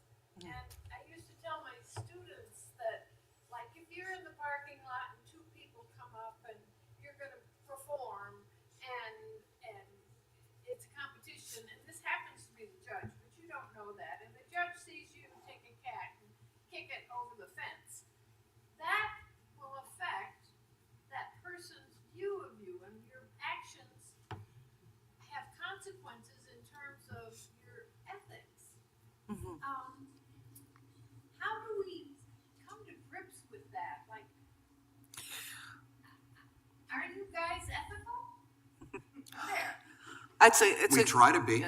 And I used to tell my students that, like, if you're in the parking lot and two people come up and you're gonna perform and it's a competition, and this happens to be the judge, but you don't know that, and the judge sees you take a cat and kick it over the fence, that will affect that person's view of you, and your actions have consequences in terms of your ethics. How do we come to grips with that? Like, are you guys ethical? There. I'd say it's We a. try to be.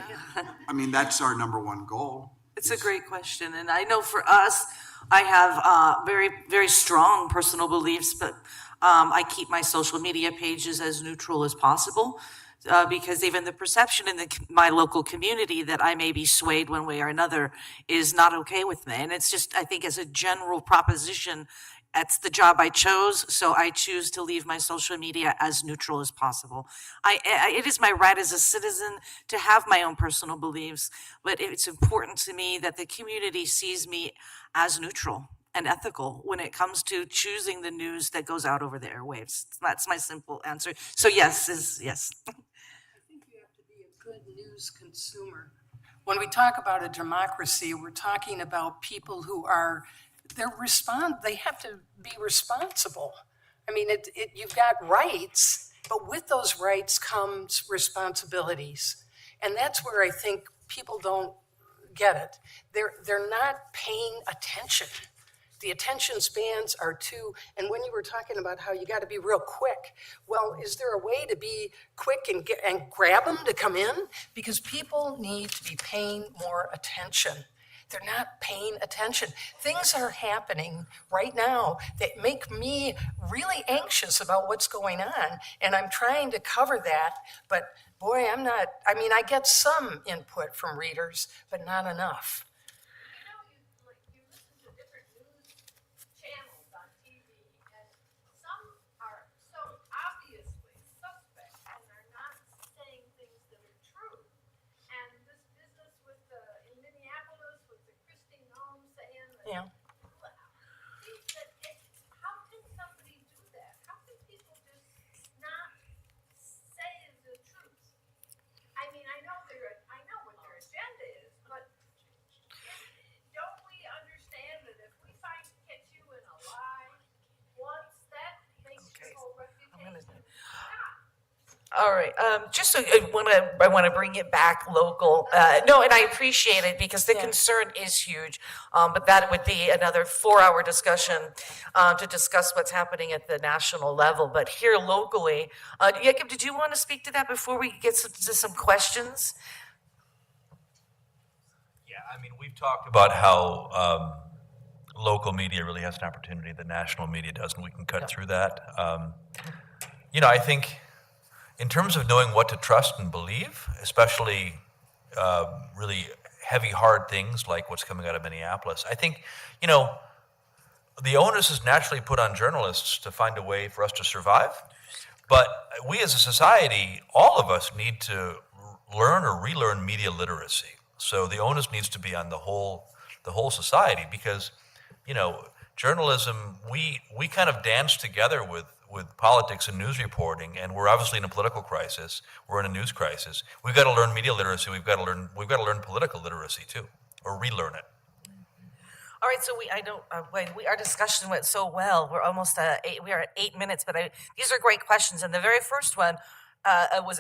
I mean, that's our number one goal. It's a great question, and I know for us, I have very, very strong personal beliefs, but I keep my social media pages as neutral as possible, because even the perception in my local community that I may be swayed one way or another is not okay with me. And it's just, I think as a general proposition, that's the job I chose, so I choose to leave my social media as neutral as possible. It is my right as a citizen to have my own personal beliefs, but it's important to me that the community sees me as neutral and ethical when it comes to choosing the news that goes out over the airwaves. That's my simple answer. So yes is yes. I think you have to be a good news consumer. When we talk about a democracy, we're talking about people who are, they have to be responsible. I mean, you've got rights, but with those rights comes responsibilities. And that's where I think people don't get it. They're not paying attention. The attention spans are too, and when you were talking about how you got to be real quick, well, is there a way to be quick and grab them to come in? Because people need to be paying more attention. They're not paying attention. Things are happening right now that make me really anxious about what's going on, and I'm trying to cover that, but boy, I get some input from readers, but not enough. You listen to different news channels on TV, and some are so obviously suspect and are not saying things that are true. And this business with in Minneapolis with the Christine Nome saying that. Yeah. How can somebody do that? How can people just not say the truth? I mean, I know what their agenda is, but don't we understand that if we catch you in a lie once, that makes your whole reputation stop? All right, just so I want to bring it back local. No, and I appreciate it because the concern is huge. But that would be another 4-hour discussion to discuss what's happening at the national level. But here locally, Jacob, did you want to speak to that before we get to some questions? Yeah, I mean, we've talked about how local media really has an opportunity that national media doesn't. We can cut through that. I think in terms of knowing what to trust and believe, especially really heavy, hard things like what's coming out of Minneapolis. I think, you know, the onus is naturally put on journalists to find a way for us to survive. But we as a society, all of us need to learn or relearn media literacy. So the onus needs to be on the whole society, because, you know, journalism, we kind of dance together with politics and news reporting, and we're obviously in a political crisis. We're in a news crisis. We've got to learn media literacy. We've got to learn political literacy too, or relearn it. All right, so our discussion went so well. We're almost we are at 8 minutes, but these are great questions. And the very first one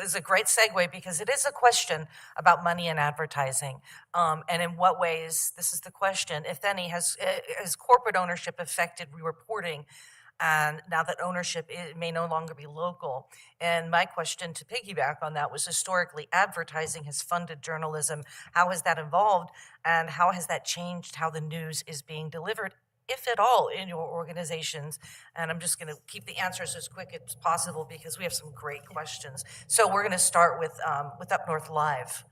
is a great segue, because it is a question about money and advertising. And in what ways, this is the question, if any, has corporate ownership affected reporting? And now that ownership may no longer be local. And my question to piggyback on that was, historically, advertising has funded journalism. How has that evolved? And how has that changed how the news is being delivered, if at all, in your organizations? And I'm just going to keep the answers as quick as possible, because we have some great questions. So we're going to start with Up North Live.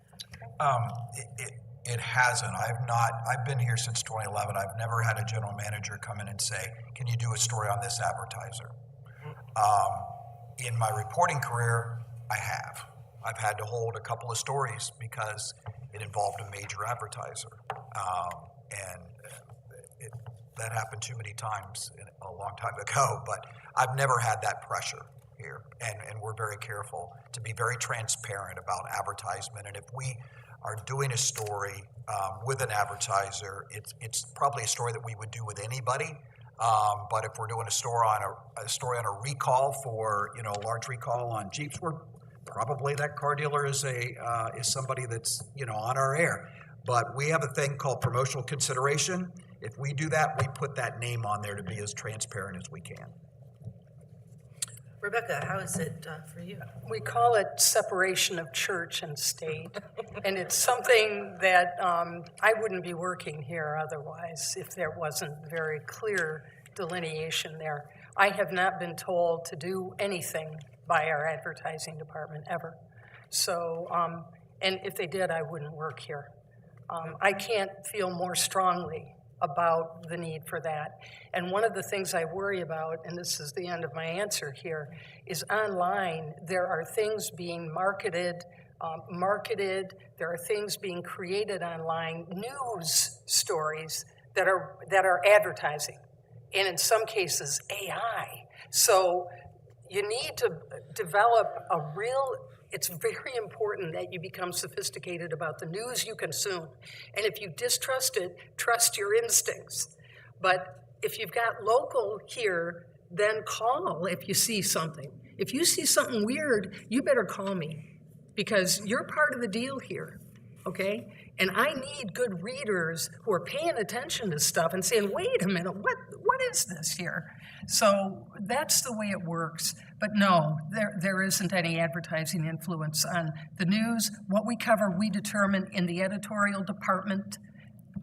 It hasn't. I've been here since 2011. I've never had a general manager come in and say, can you do a story on this advertiser? In my reporting career, I have. I've had to hold a couple of stories because it involved a major advertiser. That happened too many times a long time ago, but I've never had that pressure here. And we're very careful to be very transparent about advertisement. And if we are doing a story with an advertiser, it's probably a story that we would do with anybody. But if we're doing a story on a recall for, you know, a large recall on Jeeps, we're probably, that car dealer is somebody that's, you know, on our air. But we have a thing called promotional consideration. If we do that, we put that name on there to be as transparent as we can. Rebecca, how is it for you? We call it separation of church and state. And it's something that I wouldn't be working here otherwise if there wasn't very clear delineation there. I have not been told to do anything by our advertising department ever. So, and if they did, I wouldn't work here. I can't feel more strongly about the need for that. And one of the things I worry about, and this is the end of my answer here, is online, there are things being marketed, there are things being created online, news stories that are advertising, and in some cases, AI. So you need to develop it's very important that you become sophisticated about the news you consume. And if you distrust it, trust your instincts. But if you've got local here, then call if you see something. If you see something weird, you better call me, because you're part of the deal here, okay? And I need good readers who are paying attention to stuff and saying, wait a minute, what is this here? So that's the way it works. But no, there isn't any advertising influence on the news. What we cover, we determine in the editorial department,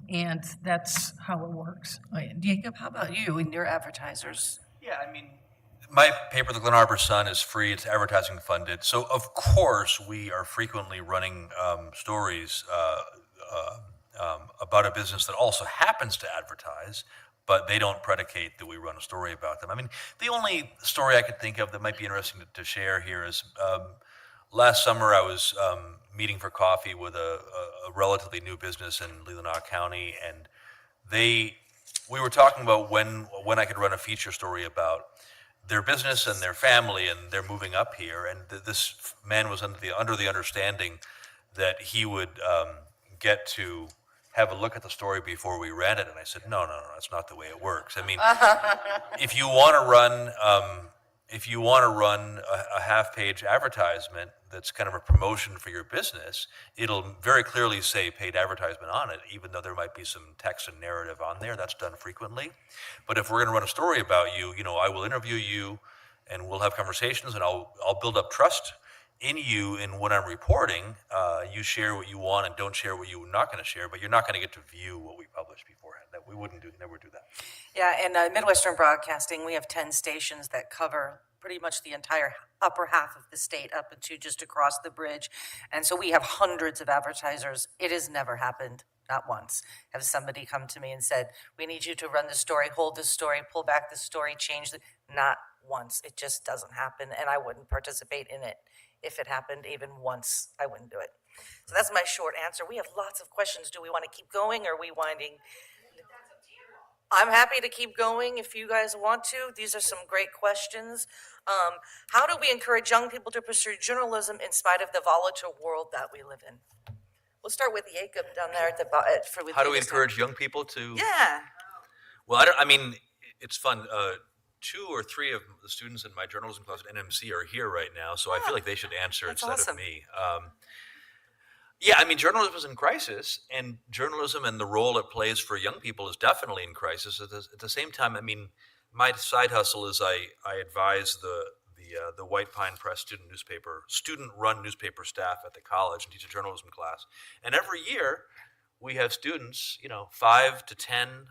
and that's how it works. Oh, yeah. Jacob, how about you and your advertisers? Yeah, I mean, my paper, the Glen Arbor Sun, is free. It's advertising funded. So, of course, we are frequently running stories about a business that also happens to advertise, but they don't predicate that we run a story about them. I mean, the only story I could think of that might be interesting to share here is last summer I was meeting for coffee with a relatively new business in Leelanau County, and we were talking about when I could run a feature story about their business and their family, and they're moving up here. And this man was under the understanding that he would get to have a look at the story before we ran it. And I said, no, that's not the way it works. I mean, if you want to run a half-page advertisement that's kind of a promotion for your business, it'll very clearly say paid advertisement on it, even though there might be some text and narrative on there. That's done frequently. But if we're going to run a story about you, I will interview you, and we'll have conversations, and I'll build up trust in you. And when I'm reporting, you share what you want and don't share what you're not going to share, but you're not going to get to view what we publish beforehand. That we wouldn't do, never do that. Yeah, in Midwestern Broadcasting, we have 10 stations that cover pretty much the entire upper half of the state up into just across the bridge. And so we have hundreds of advertisers. It has never happened, not once, have somebody come to me and said, we need you to run the story, hold the story, pull back the story, change the, not once. It just doesn't happen, and I wouldn't participate in it. If it happened even once, I wouldn't do it. So that's my short answer. We have lots of questions. Do we want to keep going, or are we winding? I'm happy to keep going if you guys want to. These are some great questions. How do we encourage young people to pursue journalism in spite of the volatile world that we live in? We'll start with Jacob down there at the bottom. How do we encourage young people to? Yeah. Well, I mean, it's fun. 2 or 3 of the students in my journalism class at NMC are here right now, so I feel like they should answer That's instead awesome. of me. Yeah, I mean, journalism is in crisis, and journalism and the role it plays for young people is definitely in crisis. At the same time, I mean, my side hustle is I advise the White Pine Press student-run newspaper staff at the college and teach a journalism class. And every year, we have students, 5 to 10,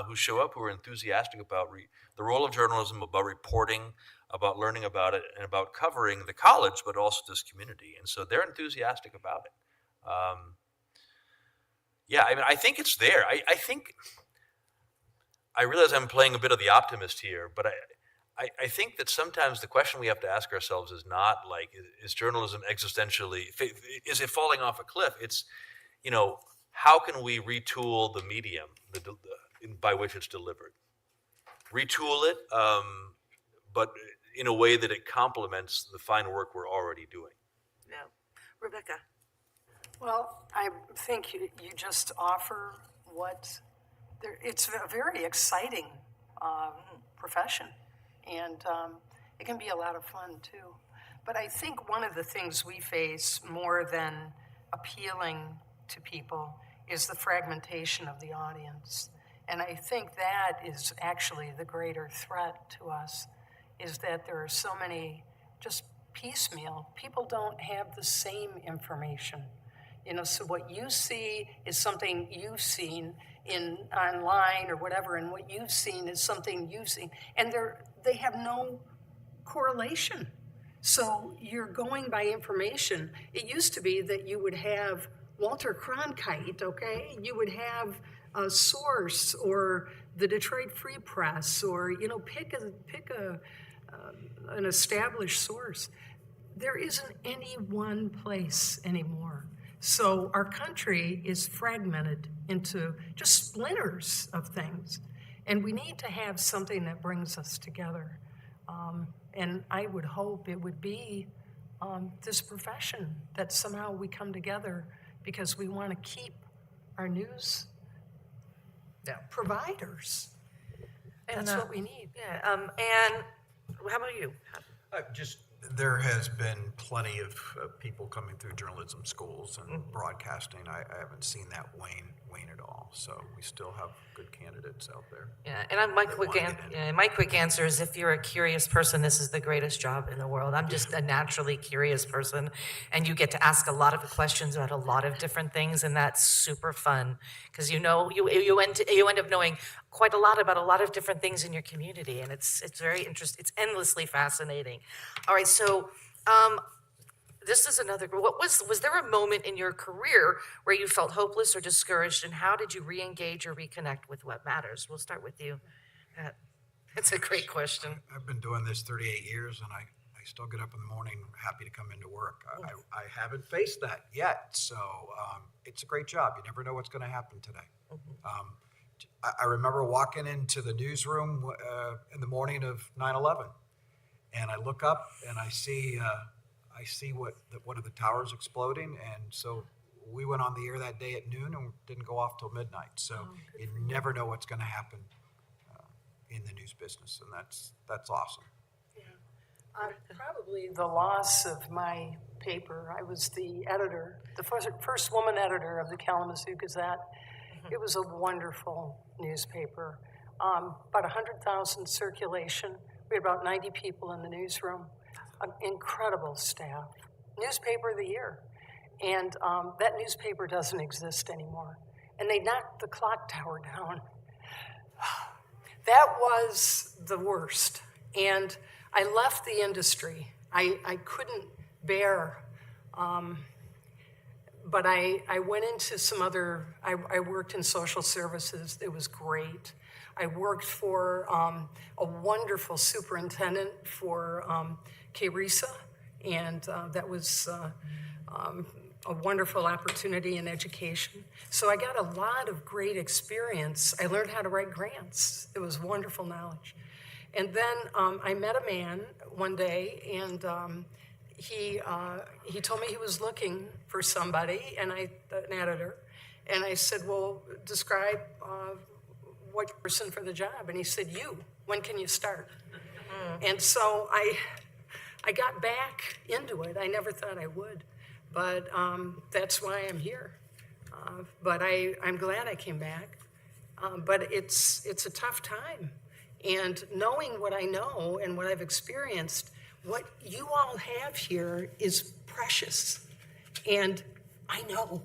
who show up who are enthusiastic about the role of journalism, about reporting, about learning about it, and about covering the college, but also this community. And so they're enthusiastic about it. Yeah, I mean, I think it's there. I realize I'm playing a bit of the optimist here, but I think that sometimes the question we have to ask ourselves is not like, is journalism existentially, is it falling off a cliff? It's, how can we retool the medium by which it's delivered? Retool it, but in a way that it complements the fine work we're already doing. Yeah. Rebecca. Well, I think you just offer it's a very exciting profession, and it can be a lot of fun too. But I think one of the things we face more than appealing to people is the fragmentation of the audience. And I think that is actually the greater threat to us, is that there are so many just piecemeal. People don't have the same information. So what you see is something you've seen online or whatever, and what you've seen is something you've seen. And they have no correlation. So you're going by information. It used to be that you would have Walter Cronkite, okay? You would have a Source or the Detroit Free Press, or pick an established source. There isn't any one place anymore. So our country is fragmented into just splinters of things, and we need to have something that brings us together. And I would hope it would be this profession that somehow we come together because we want to keep our news providers. That's what we need. Yeah. And how about you? There has been plenty of people coming through journalism schools and broadcasting. I haven't seen that wane at all. So we still have good candidates out there. Yeah, and my quick answer is, if you're a curious person, this is the greatest job in the world. I'm just a naturally curious person, and you get to ask a lot of questions about a lot of different things, and that's super fun because you end up knowing quite a lot about a lot of different things in your community, and it's very interesting. It's endlessly fascinating. All right, so. This is another. Was there a moment in your career where you felt hopeless or discouraged, and how did you re-engage or reconnect with what matters? We'll start with you. It's a great question. I've been doing this 38 years, and I still get up in the morning happy to come into work. I haven't faced that yet, so it's a great job. You never know what's going to happen today. I remember walking into the newsroom in the morning of 9/11, and I look up and I see one of the towers exploding, and so we went on the air that day at noon and didn't go off till midnight. So you never know what's going to happen in the news business, and that's awesome. Probably the loss of my paper. I was the editor, the first woman editor of the Kalamazoo Gazette. It was a wonderful newspaper. About 100,000 circulation. We had about 90 people in the newsroom. An incredible staff. Newspaper of the year. And that newspaper doesn't exist anymore. And they knocked the clock tower down. that was the worst. And I left the industry. I couldn't bear, but I went into some other, I worked in social services. It was great. I worked for a wonderful superintendent for KRISA, and that was a wonderful opportunity in education. So I got a lot of great experience. I learned how to write grants. It was wonderful knowledge. And then I met a man one day, and he told me he was looking for somebody, and an editor. And I said, well, describe what person for the job. And he said, you. When can you start? And so I got back into it. I never thought I would, but that's why I'm here. But I'm glad I came back. But it's a tough time. And knowing what I know and what I've experienced, what you all have here is precious. And I know.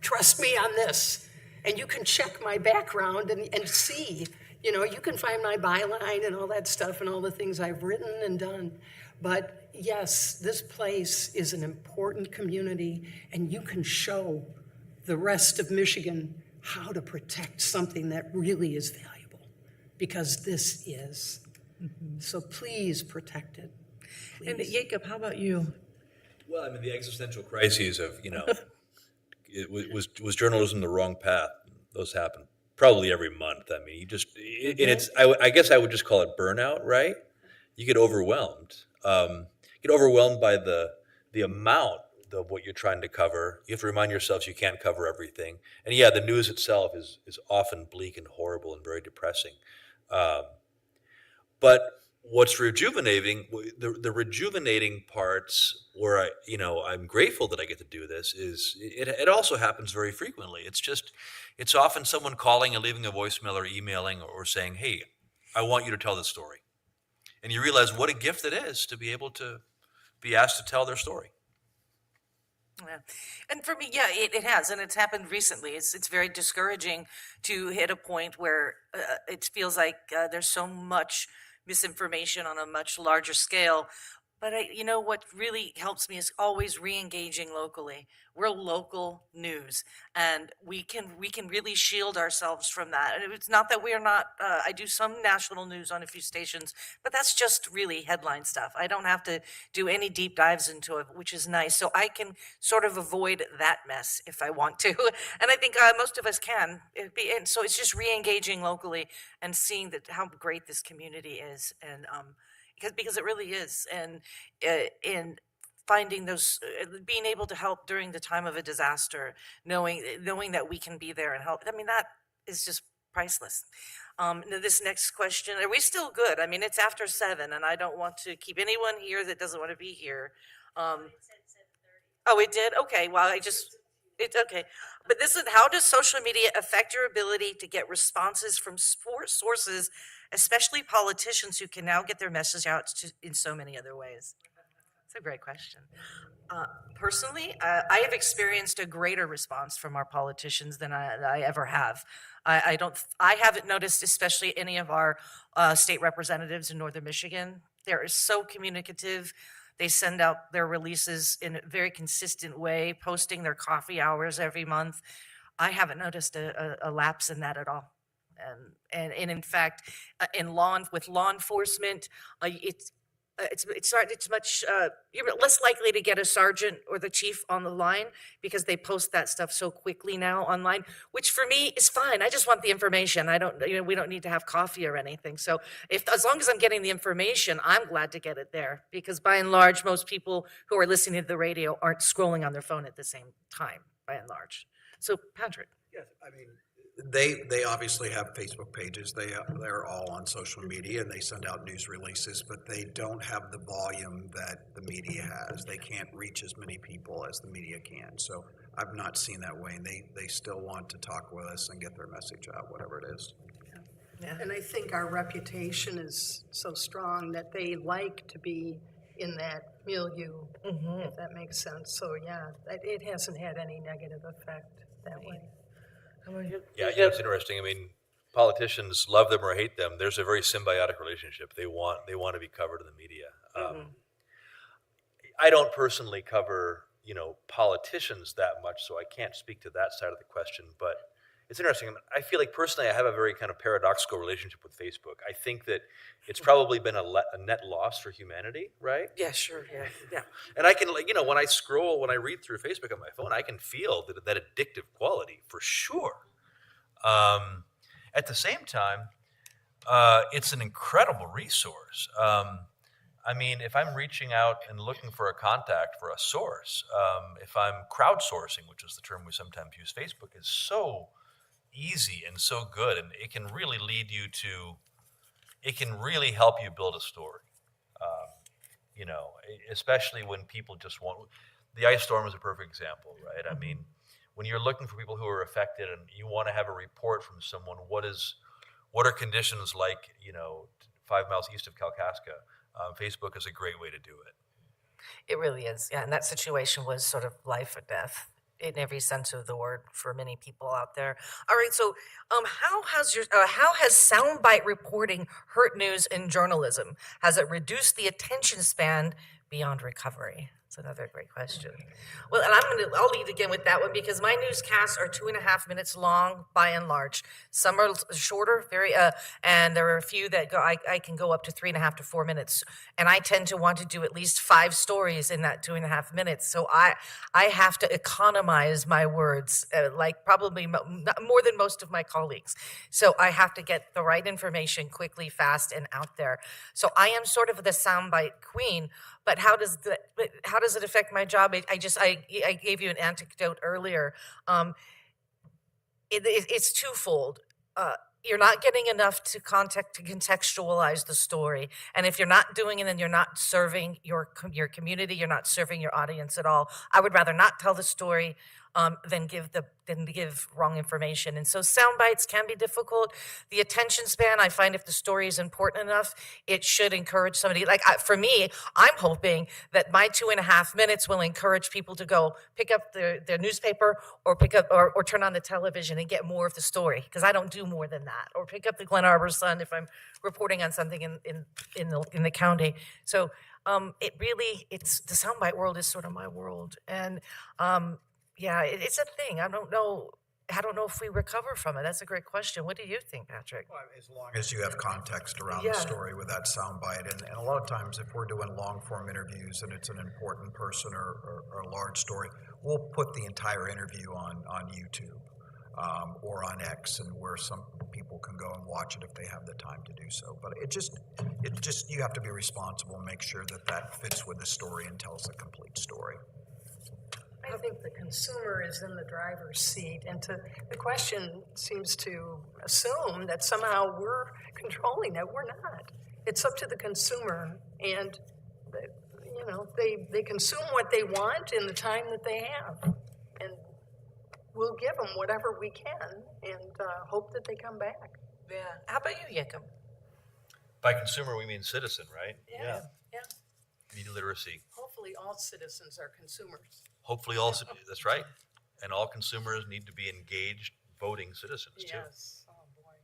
Trust me on this. And you can check my background and see, you can find my byline and all that stuff and all the things I've written and done. But yes, this place is an important community, and you can show the rest of Michigan how to protect something that really is valuable, because this is. So please protect it. And Jacob, how about you? Well, I mean, the existential crises of, was journalism the wrong path? Those happen probably every month. I mean, I guess I would just call it burnout, right? You get overwhelmed. Get overwhelmed by the amount of what you're trying to cover. You have to remind yourselves you can't cover everything. And yeah, the news itself is often bleak and horrible and very depressing. But what's rejuvenating, the rejuvenating parts where I'm grateful that I get to do this is it also happens very frequently. It's often someone calling and leaving a voicemail or emailing or saying, hey, I want you to tell this story. And you realize what a gift it is to be able to be asked to tell their story. Yeah. And for me, yeah, it has, and it's happened recently. It's very discouraging to hit a point where it feels like there's so much misinformation on a much larger scale. But what really helps me is always re-engaging locally. We're local news, and we can really shield ourselves from that. And it's not that we are not. I do some national news on a few stations, but that's just really headline stuff. I don't have to do any deep dives into it, which is nice. So I can sort of avoid that mess if I want to, and I think most of us can. And so it's just re-engaging locally and seeing how great this community is, and because it really is, and in finding those, being able to help during the time of a disaster, knowing that we can be there and help. I mean, that is just priceless. Now this next question, are we still good? I mean, it's after 7, and I don't want to keep anyone here that doesn't want to be here. Oh, it did? Okay, well, it's okay. But how does social media affect your ability to get responses from sources, especially politicians who can now get their message out in so many other ways? That's a great question. Personally, I have experienced a greater response from our politicians than I ever have. I haven't noticed, especially any of our state representatives in Northern Michigan. They're so communicative. They send out their releases in a very consistent way, posting their coffee hours every month. I haven't noticed a lapse in that at all. And in fact, with law enforcement, it's much you're less likely to get a sergeant or the chief on the line because they post that stuff so quickly now online, which for me is fine. I just want the information. We don't need to have coffee or anything. So as long as I'm getting the information, I'm glad to get it there, because by and large, most people who are listening to the radio aren't scrolling on their phone at the same time, by and large. So Patrick. Yes, I mean, they obviously have Facebook pages. They're all on social media, and they send out news releases, but they don't have the volume that the media has. They can't reach as many people as the media can. So I've not seen that way, and they still want to talk with us and get their message out, whatever it is. Yeah. And I think our reputation is so strong that they like to be in that milieu, if that makes sense. So yeah, it hasn't had any negative effect that way. Yeah, it's interesting. I mean, politicians love them or hate them, there's a very symbiotic relationship. They want to be covered in the media. I don't personally cover, politicians that much, so I can't speak to that side of the question. But it's interesting. I feel like personally, I have a very kind of paradoxical relationship with Facebook. I think that it's probably been a net loss for humanity, right? Yeah, sure, yeah. And I can, when I read through Facebook on my phone, I can feel that addictive quality for sure. At the same time, it's an incredible resource. If I'm reaching out and looking for a contact for a source, if I'm crowdsourcing, which is the term we sometimes use, Facebook is so easy and so good, and it can really it can really help you build a story. Especially when people just want, the ice storm is a perfect example, right? When you're looking for people who are affected and you want to have a report from someone, what are conditions like, 5 miles east of Kalkaska? Facebook is a great way to do it. It really is, yeah. And that situation was sort of life or death in every sense of the word for many people out there. All right, so how has soundbite reporting hurt news in journalism? Has it reduced the attention span beyond recovery? That's another great question. Well, and I'll lead again with that one because my newscasts are 2.5 minutes long by and large. Some are shorter, and there are a few that I can go up to 3.5 to 4 minutes. And I tend to want to do at least 5 stories in that 2.5 minutes. So I have to economize my words, like probably more than most of my colleagues. So I have to get the right information quickly, fast, and out there. So I am sort of the soundbite queen. But how does it affect my job? I gave you an anecdote earlier. It's twofold. You're not getting enough to contextualize the story, and if you're not doing it, then you're not serving your community. You're not serving your audience at all. I would rather not tell the story than give wrong information. And so sound bites can be difficult. The attention span, I find if the story is important enough, it should encourage somebody. For me, I'm hoping that my 2.5 minutes will encourage people to go pick up their newspaper or pick up or turn on the television and get more of the story, because I don't do more than that. Or pick up the Glen Arbor Sun if I'm reporting on something in the county. So it's the soundbite world is sort of my world. And yeah, it's a thing. I don't know if we recover from it. That's a great question. What do you think, Patrick? Well, as long as you have context around Yeah. the story with that soundbite, and a lot of times if we're doing long-form interviews and it's an important person or a large story, we'll put the entire interview on YouTube or on X, and where some people can go and watch it if they have the time to do so. But it just you have to be responsible and make sure that fits with the story and tells the complete story. I think the consumer is in the driver's seat, and the question seems to assume that somehow we're controlling it. We're not. It's up to the consumer, and they consume what they want in the time that they have, and we'll give them whatever we can, and hope that they come back. Yeah. How about you, Jacob? By consumer, we mean citizen, right? Yeah. Media literacy. Hopefully, all citizens are consumers. Hopefully that's right. And all consumers need to be engaged voting citizens too. Yes. Oh boy.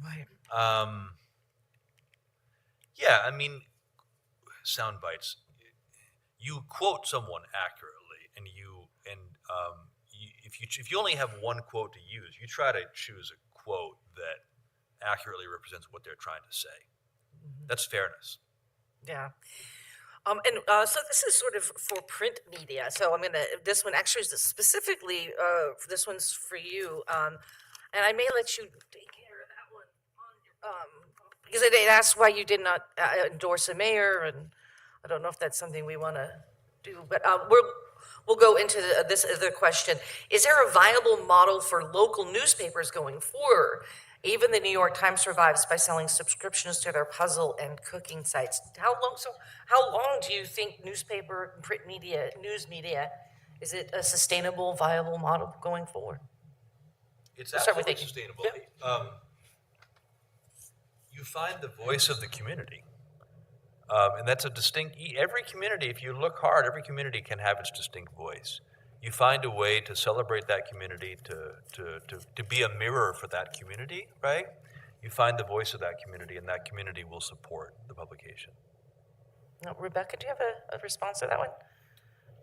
Right. Yeah, sound bites. You quote someone accurately, and if you only have one quote to use, you try to choose a quote that accurately represents what they're trying to say. That's fairness. Yeah. So this is sort of for print media. So this one actually is specifically, this one's for you. And I may let you take care of that one because it asks why you did not endorse a mayor, and I don't know if that's something we want to do, but we'll go into this other question. Is there a viable model for local newspapers going forward? Even the New York Times survives by selling subscriptions to their puzzle and cooking sites. How long do you think newspaper, print media, news media, is it a sustainable, viable model going forward? It's Let's start with absolutely you. sustainable. You find the voice of the community. And that's a distinct, every community, if you look hard, every community can have its distinct voice. you find a way to celebrate that community, to be a mirror for that community, right? You find the voice of that community, and that community will support the publication. Now, Rebecca, do you have a response to that one?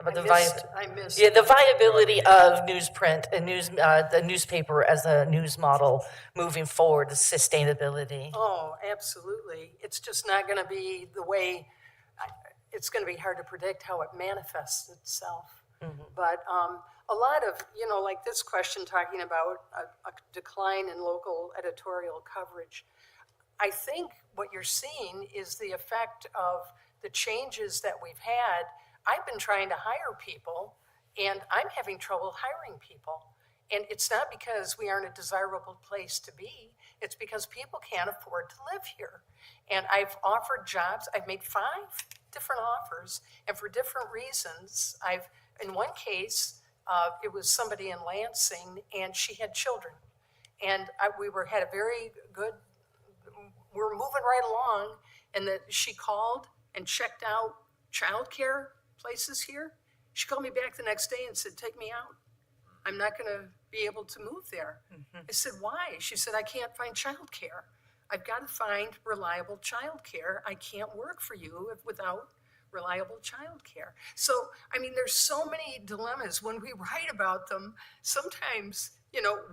About the I missed. Yeah, the viability of newsprint and the newspaper as a news model moving forward, the sustainability. Oh, absolutely. It's just not going to be the way, it's going to be hard to predict how it manifests itself. But a lot of, like this question talking about a decline in local editorial coverage, I think what you're seeing is the effect of the changes that we've had. I've been trying to hire people, and I'm having trouble hiring people. And it's not because we aren't a desirable place to be. It's because people can't afford to live here. And I've offered jobs. I've made 5 different offers, and for different reasons. In one case, it was somebody in Lansing, and she had children. And we had a very good, we're moving right along, and that she called and checked out childcare places here. She called me back the next day and said, take me out. I'm not going to be able to move there. I said, why? She said, I can't find childcare. I've got to find reliable childcare. I can't work for you without reliable childcare. So, there's so many dilemmas when we write about them. Sometimes,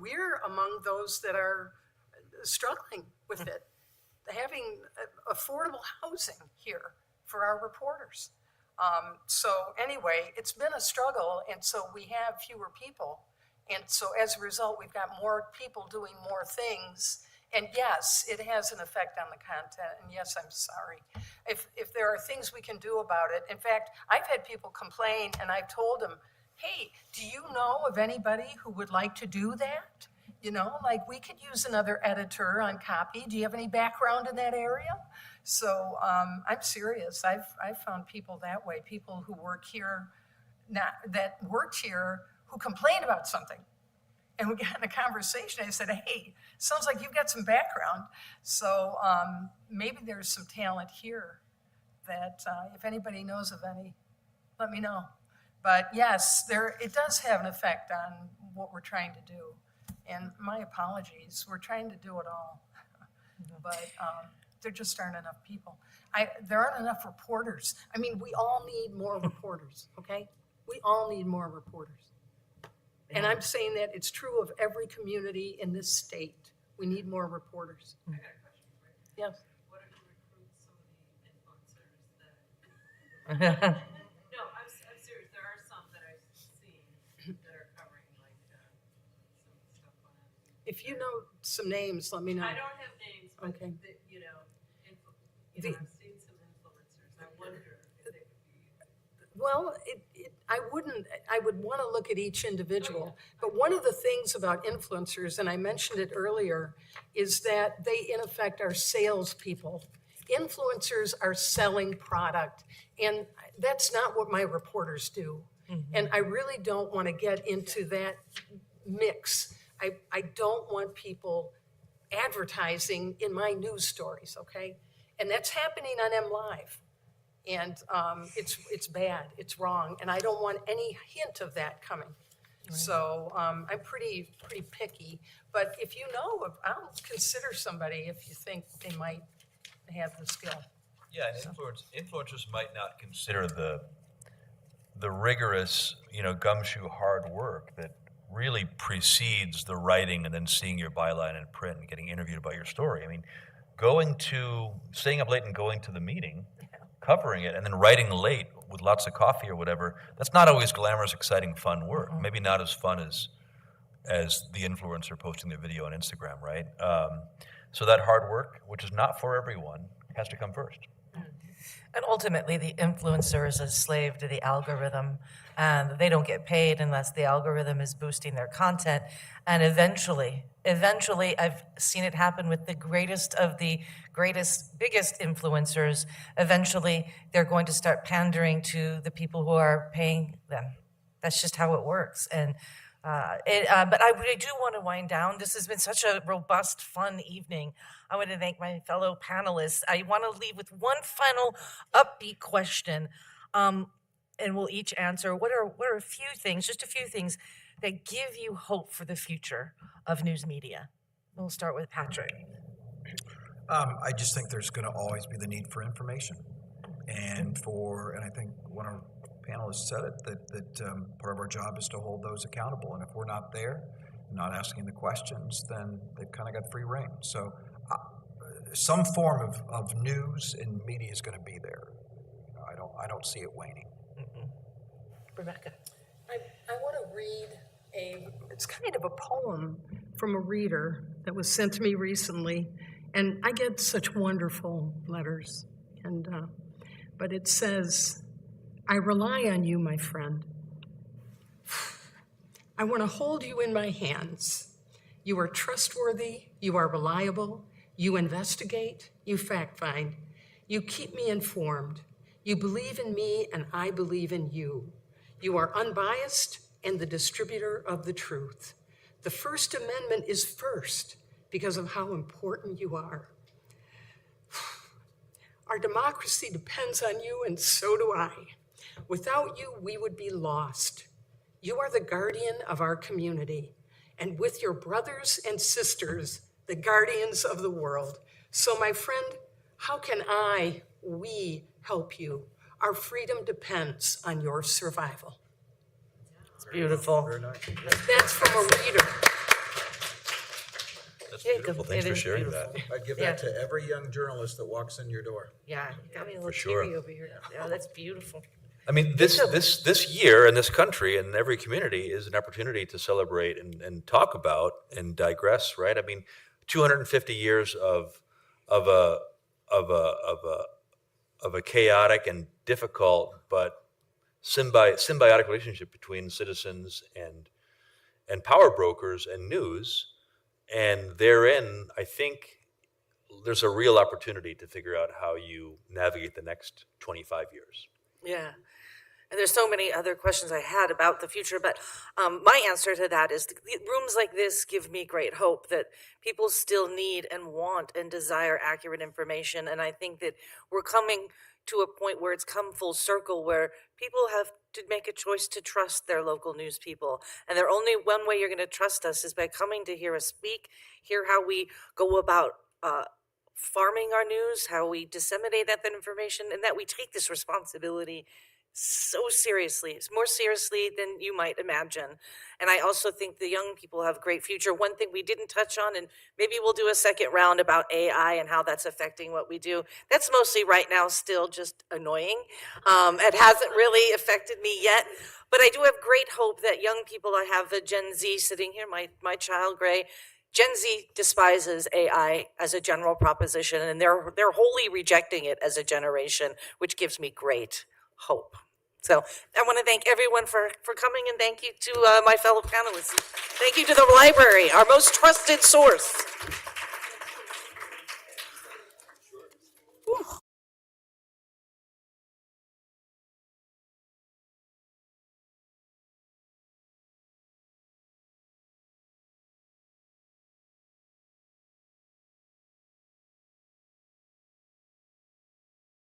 we're among those that are struggling with it, having affordable housing here for our reporters. So anyway, it's been a struggle, and so we have fewer people. And so as a result, we've got more people doing more things. And yes, it has an effect on the content. And yes, I'm sorry. If there are things we can do about it. In fact, I've had people complain, and I've told them, hey, do you know of anybody who would like to do that? We could use another editor on copy. Do you have any background in that area? So I'm serious. I've found people that way, people who work here, that worked here, who complained about something. And we got in a conversation. I said, hey, sounds like you've got some background. So maybe there's some talent here that if anybody knows of any, let me know. But yes, it does have an effect on what we're trying to do. And my apologies, we're trying to do it all. But there just aren't enough people. There aren't enough reporters. We all need more reporters, okay? We all need more reporters. And I'm saying that it's true of every community in this state. We need more reporters. I got a question for you. Yes. What if you recruit some of the influencers that? No, I'm serious. There are some that I've seen that are covering some stuff on it. If you know some names, let me know. I don't have names, but Okay. I've seen some influencers. I wonder if they could be. Well, I would want to look at each individual. But one of the things about influencers, and I mentioned it earlier, is that they in effect are salespeople. Influencers are selling product, and that's not what my reporters do. And I really don't want to get into that mix. I don't want people advertising in my news stories, okay? And that's happening on MLive. And it's bad, it's wrong, and I don't want any hint of that coming. So I'm pretty picky, but if you know, I'll consider somebody if you think they might have the skill. Yeah, and influencers might not consider the rigorous, gumshoe hard work that really precedes the writing and then seeing your byline in print and getting interviewed about your story. Staying up late and going to the meeting, covering it, and then writing late with lots of coffee or whatever, that's not always glamorous, exciting, fun work. Maybe not as fun as the influencer posting their video on Instagram, right? So that hard work, which is not for everyone, has to come first. And ultimately, the influencer is a slave to the algorithm, and they don't get paid unless the algorithm is boosting their content. And eventually, I've seen it happen with the greatest, biggest influencers. Eventually, they're going to start pandering to the people who are paying them. That's just how it works. And but I really do want to wind down. This has been such a robust, fun evening. I want to thank my fellow panelists. I want to leave with one final upbeat question. and we'll each answer, what are a few things, just a few things that give you hope for the future of news media? We'll start with Patrick. I just think there's going to always be the need for information, and I think one of our panelists said it, that part of our job is to hold those accountable, and if we're not there, not asking the questions, then they've kind of got free rein. So some form of news and media is going to be there. I don't see it waning. Rebecca. I want to read it's kind of a poem from a reader that was sent to me recently, and I get such wonderful letters, but it says, I rely on you, my friend. I want to hold you in my hands. You are trustworthy, you are reliable, you investigate, you fact find, you keep me informed, you believe in me and I believe in you. You are unbiased and the distributor of the truth. The First Amendment is first because of how important you are. Our democracy depends on you, and so do I. Without you, we would be lost. You are the guardian of our community, and with your brothers and sisters, the guardians of the world. So, my friend, how can we help you? Our freedom depends on your survival. It's beautiful. Very nice. That's from a reader. That's Jacob, beautiful. Thanks it for is sharing beautiful. that. I'd give Yeah. that to every young journalist that walks in your door. Yeah, you got me a little sure. teary over here. Yeah, that's beautiful. I mean, this year in this country and every community is an opportunity to celebrate and talk about and digress, right? I mean, 250 years of a chaotic and difficult but symbiotic relationship between citizens and power brokers and news, and therein, I think there's a real opportunity to figure out how you navigate the next 25 years. Yeah. And there's so many other questions I had about the future, but my answer to that is rooms like this give me great hope that people still need and want and desire accurate information. And I think that we're coming to a point where it's come full circle, where people have to make a choice to trust their local news people. And there's only one way you're going to trust us is by coming to hear us speak, hear how we go about farming our news, how we disseminate that information, and that we take this responsibility so seriously. It's more seriously than you might imagine. And I also think the young people have a great future. One thing we didn't touch on, and maybe we'll do a second round about AI and how that's affecting what we do. That's mostly right now still just annoying. It hasn't really affected me yet, but I do have great hope that young people, I have a Gen Z sitting here, my child Gray, Gen Z despises AI as a general proposition, and they're wholly rejecting it as a generation, which gives me great hope. So I want to thank everyone for coming, and thank you to my fellow panelists. Thank you to the library, our most trusted source.